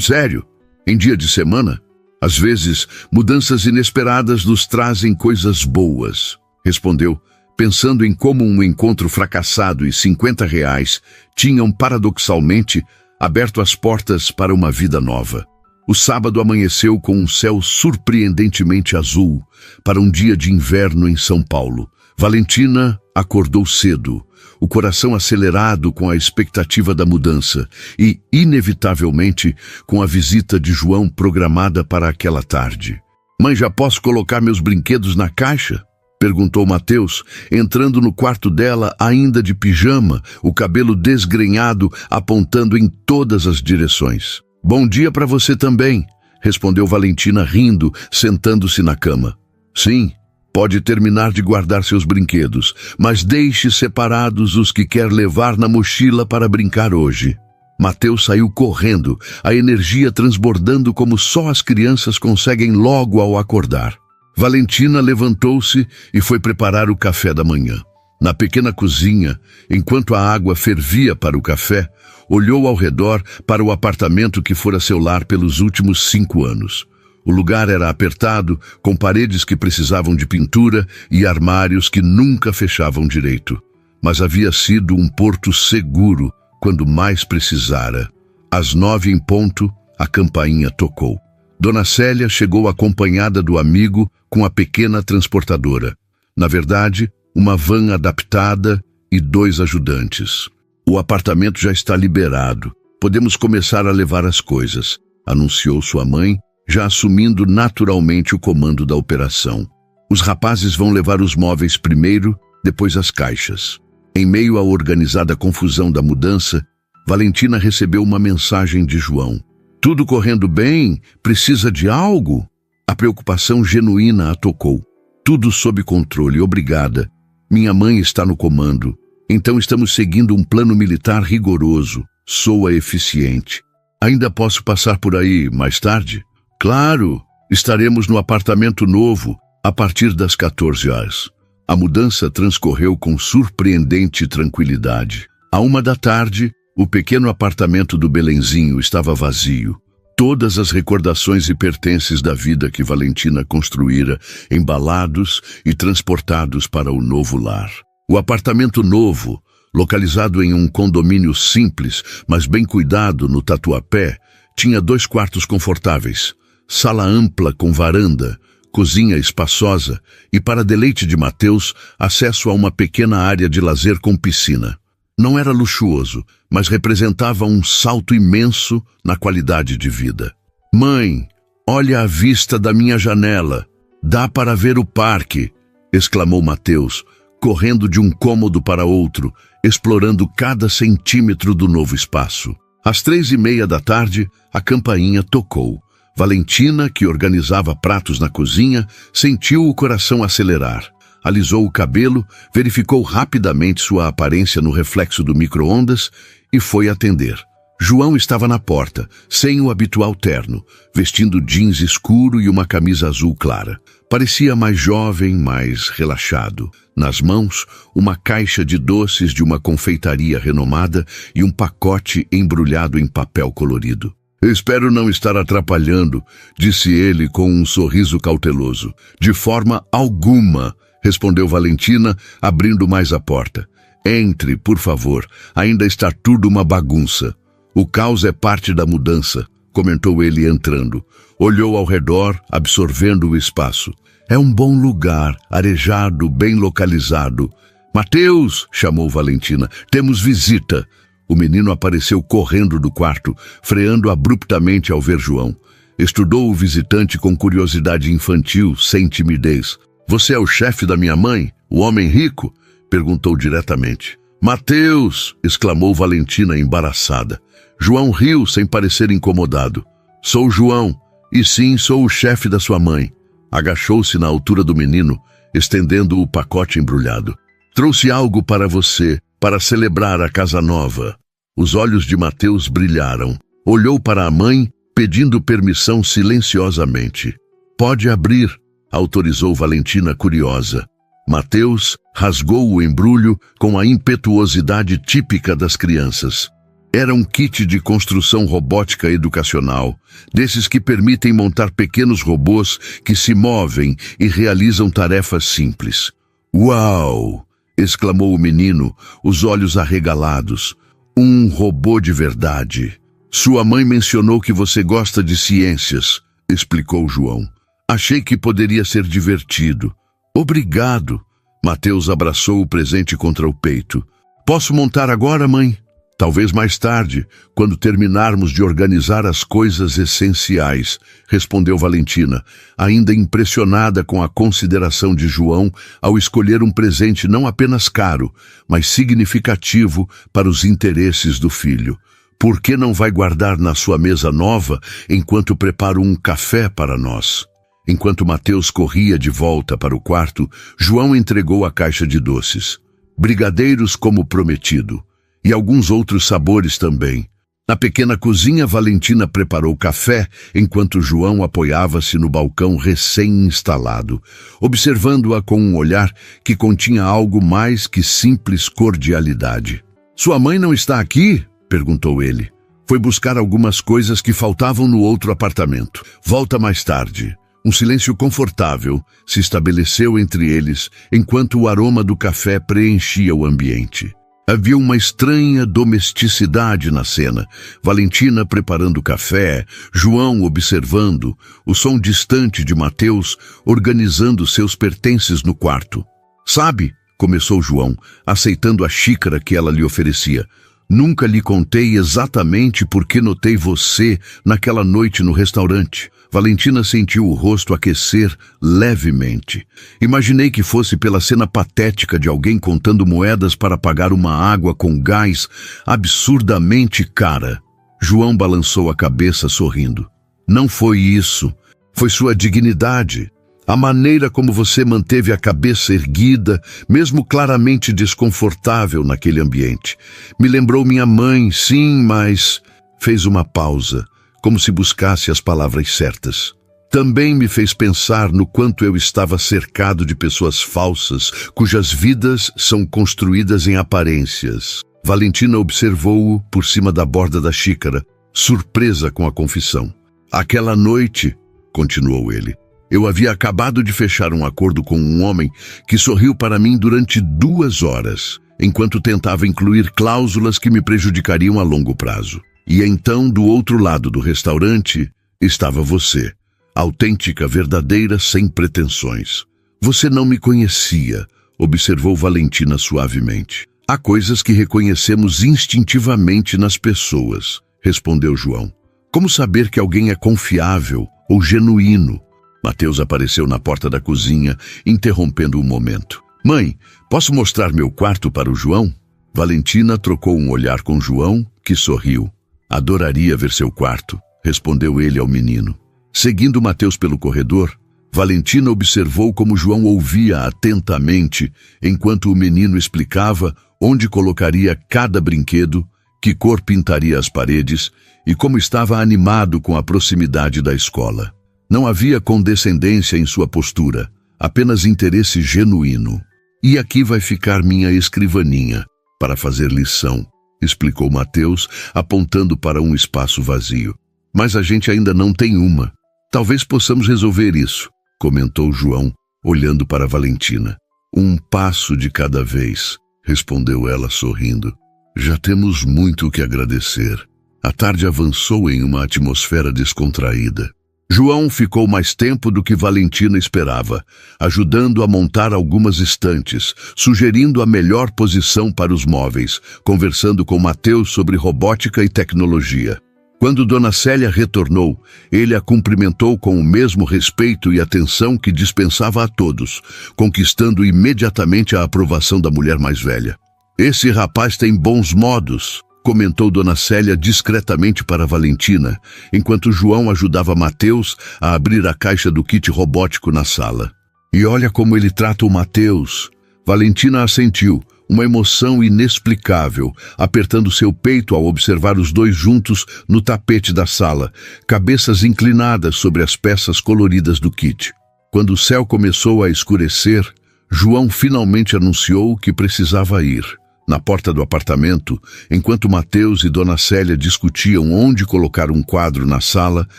Sério? Em dia de semana? "Às vezes, mudanças inesperadas nos trazem coisas boas", respondeu, pensando em como um encontro fracassado e R$ 50 tinham, paradoxalmente, aberto as portas para uma vida nova. O sábado amanheceu com um céu surpreendentemente azul para um dia de inverno em São Paulo. Valentina acordou cedo, o coração acelerado com a expectativa da mudança e, inevitavelmente, com a visita de João programada para aquela tarde. Mãe, já posso colocar meus brinquedos na caixa? Perguntou Mateus, entrando no quarto dela ainda de pijama, o cabelo desgrenhado apontando em todas as direções. Bom dia para você também, respondeu Valentina rindo, sentando-se na cama. Sim, pode terminar de guardar seus brinquedos, mas deixe separados os que quer levar na mochila para brincar hoje. Mateus saiu correndo, a energia transbordando como só as crianças conseguem logo ao acordar. Valentina levantou-se e foi preparar o café da manhã. Na pequena cozinha, enquanto a água fervia para o café, olhou ao redor para o apartamento que fora seu lar pelos últimos 5 anos. O lugar era apertado, com paredes que precisavam de pintura e armários que nunca fechavam direito. Mas havia sido um porto seguro quando mais precisara. Às 9 em ponto, a campainha tocou. Dona Célia chegou acompanhada do amigo com a pequena transportadora. Na verdade, uma van adaptada e 2 ajudantes. O apartamento já está liberado. Podemos começar a levar as coisas, anunciou sua mãe, já assumindo naturalmente o comando da operação. Os rapazes vão levar os móveis primeiro, depois as caixas. Em meio à organizada confusão da mudança, Valentina recebeu uma mensagem de João. Tudo correndo bem? Precisa de algo? A preocupação genuína a tocou. Tudo sob controle, obrigada. Minha mãe está no comando. Então estamos seguindo um plano militar rigoroso. Soa eficiente. Ainda posso passar por aí mais tarde? Claro, estaremos no apartamento novo a partir das 14 horas. A mudança transcorreu com surpreendente tranquilidade. À 1 da tarde, o pequeno apartamento do Belenzinho estava vazio. Todas as recordações e pertences da vida que Valentina construíra, embalados e transportados para o novo lar. O apartamento novo, localizado em um condomínio simples, mas bem cuidado no Tatuapé, tinha 2 quartos confortáveis, sala ampla com varanda, cozinha espaçosa e, para deleite de Mateus, acesso a uma pequena área de lazer com piscina. Não era luxuoso, mas representava um salto imenso na qualidade de vida. Mãe, olha a vista da minha janela. Dá para ver o parque, exclamou Mateus, correndo de um cômodo para outro, explorando cada centímetro do novo espaço. Às 3:30 da tarde, a campainha tocou. Valentina, que organizava pratos na cozinha, sentiu o coração acelerar. Alisou o cabelo, verificou rapidamente sua aparência no reflexo do micro-ondas e foi atender. João estava na porta, sem o habitual terno, vestindo jeans escuro e uma camisa azul clara. Parecia mais jovem, mais relaxado. Nas mãos, uma caixa de doces de uma confeitaria renomada e um pacote embrulhado em papel colorido. Espero não estar atrapalhando, disse ele com um sorriso cauteloso. De forma alguma, respondeu Valentina, abrindo mais a porta. Entre, por favor, ainda está tudo uma bagunça. O caos é parte da mudança, comentou ele entrando. Olhou ao redor, absorvendo o espaço. É um bom lugar, arejado, bem localizado. Mateus, chamou Valentina, temos visita. O menino apareceu correndo do quarto, freando abruptamente ao ver João. Estudou o visitante com curiosidade infantil, sem timidez. Você é o chefe da minha mãe, o homem rico? Perguntou diretamente. Mateus! Exclamou Valentina embaraçada. João riu sem parecer incomodado. Sou João, e sim, sou o chefe da sua mãe. Agachou-se na altura do menino, estendendo o pacote embrulhado. Trouxe algo para você, para celebrar a casa nova. Os olhos de Mateus brilharam. Olhou para a mãe, pedindo permissão silenciosamente. Pode abrir, autorizou Valentina curiosa. Mateus rasgou o embrulho com a impetuosidade típica das crianças. Era um kit de construção robótica educacional, desses que permitem montar pequenos robôs que se movem e realizam tarefas simples. Uau! Exclamou o menino, os olhos arregalados. Um robô de verdade. Sua mãe mencionou que você gosta de ciências, explicou João. Achei que poderia ser divertido. Obrigado. Mateus abraçou o presente contra o peito. Posso montar agora, mãe? Talvez mais tarde, quando terminarmos de organizar as coisas essenciais, respondeu Valentina, ainda impressionada com a consideração de João ao escolher um presente não apenas caro, mas significativo para os interesses do filho. Por que não vai guardar na sua mesa nova enquanto preparo um café para nós? Enquanto Mateus corria de volta para o quarto, João entregou a caixa de doces. Brigadeiros como prometido. E alguns outros sabores também. Na pequena cozinha, Valentina preparou café, enquanto João apoiava-se no balcão recém-instalado, observando-a com um olhar que continha algo mais que simples cordialidade. Sua mãe não está aqui? Perguntou ele. Foi buscar algumas coisas que faltavam no outro apartamento. Volta mais tarde. Um silêncio confortável se estabeleceu entre eles, enquanto o aroma do café preenchia o ambiente. Havia uma estranha domesticidade na cena. Valentina preparando o café, João observando, o som distante de Mateus organizando seus pertences no quarto. Sabe, começou João, aceitando a xícara que ela lhe oferecia. Nunca lhe contei exatamente por que notei você naquela noite no restaurante. Valentina sentiu o rosto aquecer levemente. Imaginei que fosse pela cena patética de alguém contando moedas para pagar uma água com gás absurdamente cara. João balançou a cabeça sorrindo. Não foi isso. Foi sua dignidade. A maneira como você manteve a cabeça erguida, mesmo claramente desconfortável naquele ambiente. Me lembrou minha mãe, sim, mas... Fez uma pausa, como se buscasse as palavras certas. Também me fez pensar no quanto eu estava cercado de pessoas falsas, cujas vidas são construídas em aparências. Valentina observou-o por cima da borda da xícara, surpresa com a confissão. Aquela noite, continuou ele, eu havia acabado de fechar um acordo com um homem que sorriu para mim durante 2 horas, enquanto tentava incluir cláusulas que me prejudicariam a longo prazo. E então, do outro lado do restaurante, estava você, autêntica, verdadeira, sem pretensões. Você não me conhecia, observou Valentina suavemente. Há coisas que reconhecemos instintivamente nas pessoas, respondeu João. Como saber que alguém é confiável ou genuíno? Mateus apareceu na porta da cozinha, interrompendo o momento. Mãe, posso mostrar meu quarto para o João? Valentina trocou um olhar com João, que sorriu. Adoraria ver seu quarto, respondeu ele ao menino. Seguindo Mateus pelo corredor, Valentina observou como João ouvia atentamente, enquanto o menino explicava onde colocaria cada brinquedo, que cor pintaria as paredes e como estava animado com a proximidade da escola. Não havia condescendência em sua postura, apenas interesse genuíno. E aqui vai ficar minha escrivaninha, para fazer lição, explicou Mateus, apontando para um espaço vazio. Mas a gente ainda não tem uma. Talvez possamos resolver isso, comentou João, olhando para Valentina. Um passo de cada vez, respondeu ela sorrindo. Já temos muito o que agradecer. A tarde avançou em uma atmosfera descontraída. João ficou mais tempo do que Valentina esperava, ajudando a montar algumas estantes, sugerindo a melhor posição para os móveis, conversando com Mateus sobre robótica e tecnologia. Quando Dona Célia retornou, ele a cumprimentou com o mesmo respeito e atenção que dispensava a todos, conquistando imediatamente a aprovação da mulher mais velha. Esse rapaz tem bons modos, comentou Dona Célia discretamente para Valentina, enquanto João ajudava Mateus a abrir a caixa do kit robótico na sala. E olha como ele trata o Mateus. Valentina assentiu, uma emoção inexplicável, apertando seu peito ao observar os dois juntos no tapete da sala, cabeças inclinadas sobre as peças coloridas do kit. Quando o céu começou a escurecer, João finalmente anunciou que precisava ir. Na porta do apartamento, enquanto Mateus e Dona Célia discutiam onde colocar um quadro na sala,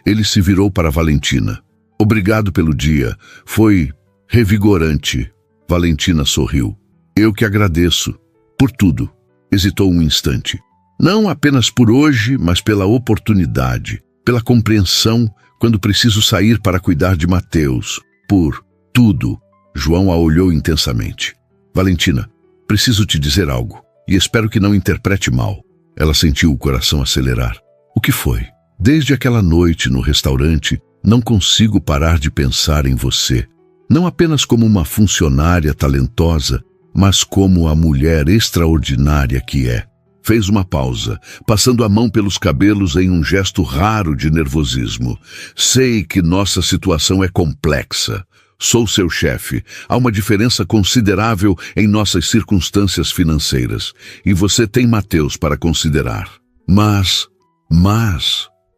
ele se virou para Valentina. Obrigado pelo dia. Foi revigorante. Valentina sorriu. Eu que agradeço. Por tudo. Hesitou um instante. Não apenas por hoje, mas pela oportunidade, pela compreensão quando preciso sair para cuidar de Mateus. Por tudo. João a olhou intensamente. Valentina, preciso te dizer algo, e espero que não interprete mal. Ela sentiu o coração acelerar. O que foi? Desde aquela noite no restaurante, não consigo parar de pensar em você. Não apenas como uma funcionária talentosa, mas como a mulher extraordinária que é. Fez uma pausa, passando a mão pelos cabelos em um gesto raro de nervosismo. Sei que nossa situação é complexa. Sou seu chefe. Há uma diferença considerável em nossas circunstâncias financeiras. E você tem Mateus para considerar. Mas,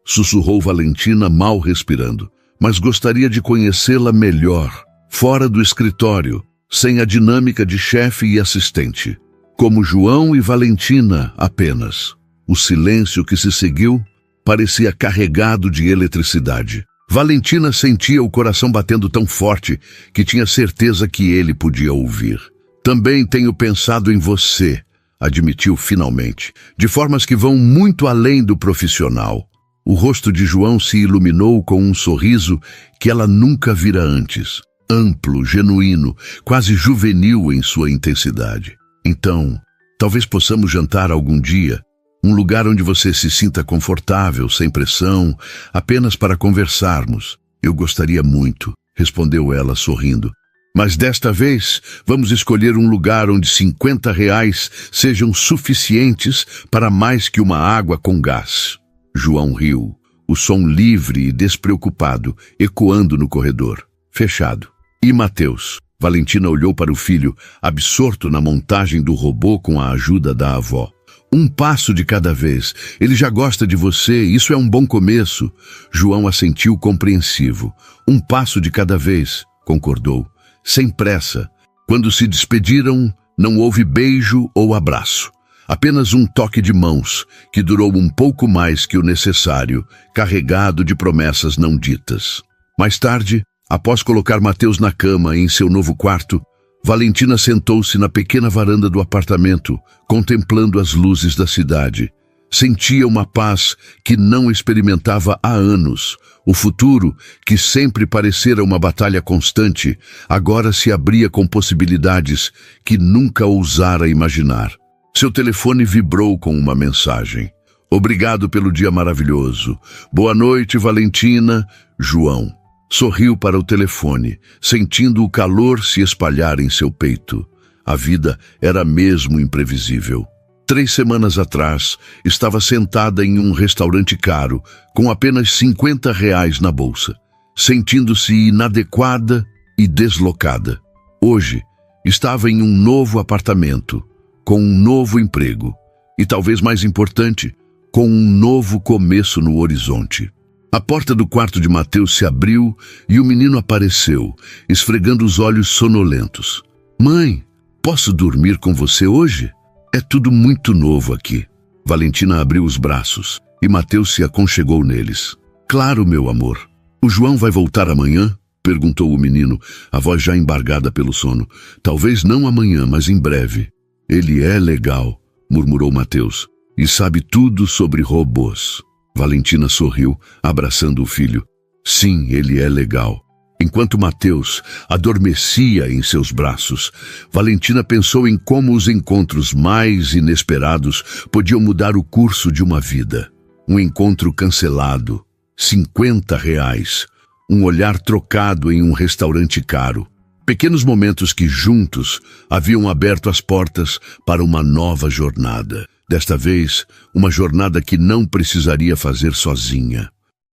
sussurrou Valentina mal respirando. Mas gostaria de conhecê-la melhor, fora do escritório, sem a dinâmica de chefe e assistente. Como João e Valentina apenas. O silêncio que se seguiu parecia carregado de eletricidade. Valentina sentia o coração batendo tão forte que tinha certeza que ele podia ouvir. Também tenho pensado em você, admitiu finalmente, de formas que vão muito além do profissional. O rosto de João se iluminou com um sorriso que ela nunca vira antes. Amplo, genuíno, quase juvenil em sua intensidade. Então, talvez possamos jantar algum dia, um lugar onde você se sinta confortável, sem pressão, apenas para conversarmos. Eu gostaria muito, respondeu ela sorrindo. Mas desta vez, vamos escolher um lugar onde R$50 sejam suficientes para mais que uma água com gás. João riu, o som livre e despreocupado, ecoando no corredor. Fechado. E Mateus? Valentina olhou para o filho, absorto na montagem do robô com a ajuda da avó. Um passo de cada vez. Ele já gosta de você, isso é um bom começo. João assentiu compreensivo. Um passo de cada vez, concordou. Sem pressa. Quando se despediram, não houve beijo ou abraço. Apenas um toque de mãos, que durou um pouco mais que o necessário, carregado de promessas não ditas. Mais tarde, após colocar Mateus na cama em seu novo quarto, Valentina sentou-se na pequena varanda do apartamento, contemplando as luzes da cidade. Sentia uma paz que não experimentava há anos. O futuro, que sempre parecera uma batalha constante, agora se abria com possibilidades que nunca ousara imaginar. Seu telefone vibrou com uma mensagem. Obrigado pelo dia maravilhoso. Boa noite, Valentina. João. Sorriu para o telefone, sentindo o calor se espalhar em seu peito. A vida era mesmo imprevisível. 3 semanas atrás, estava sentada em um restaurante caro, com apenas R$50 na bolsa, sentindo-se inadequada e deslocada. Hoje, estava em um novo apartamento, com um novo emprego, e talvez mais importante, com um novo começo no horizonte. A porta do quarto de Mateus se abriu e o menino apareceu, esfregando os olhos sonolentos. Mãe, posso dormir com você hoje? É tudo muito novo aqui. Valentina abriu os braços e Mateus se aconchegou neles. Claro, meu amor. O João vai voltar amanhã? Perguntou o menino, a voz já embargada pelo sono. Talvez não amanhã, mas em breve. Ele é legal, murmurou Mateus, e sabe tudo sobre robôs. Valentina sorriu, abraçando o filho. Sim, ele é legal. Enquanto Mateus adormecia em seus braços, Valentina pensou em como os encontros mais inesperados podiam mudar o curso de uma vida. Um encontro cancelado, R$50, um olhar trocado em um restaurante caro. Pequenos momentos que juntos haviam aberto as portas para uma nova jornada. Desta vez, uma jornada que não precisaria fazer sozinha.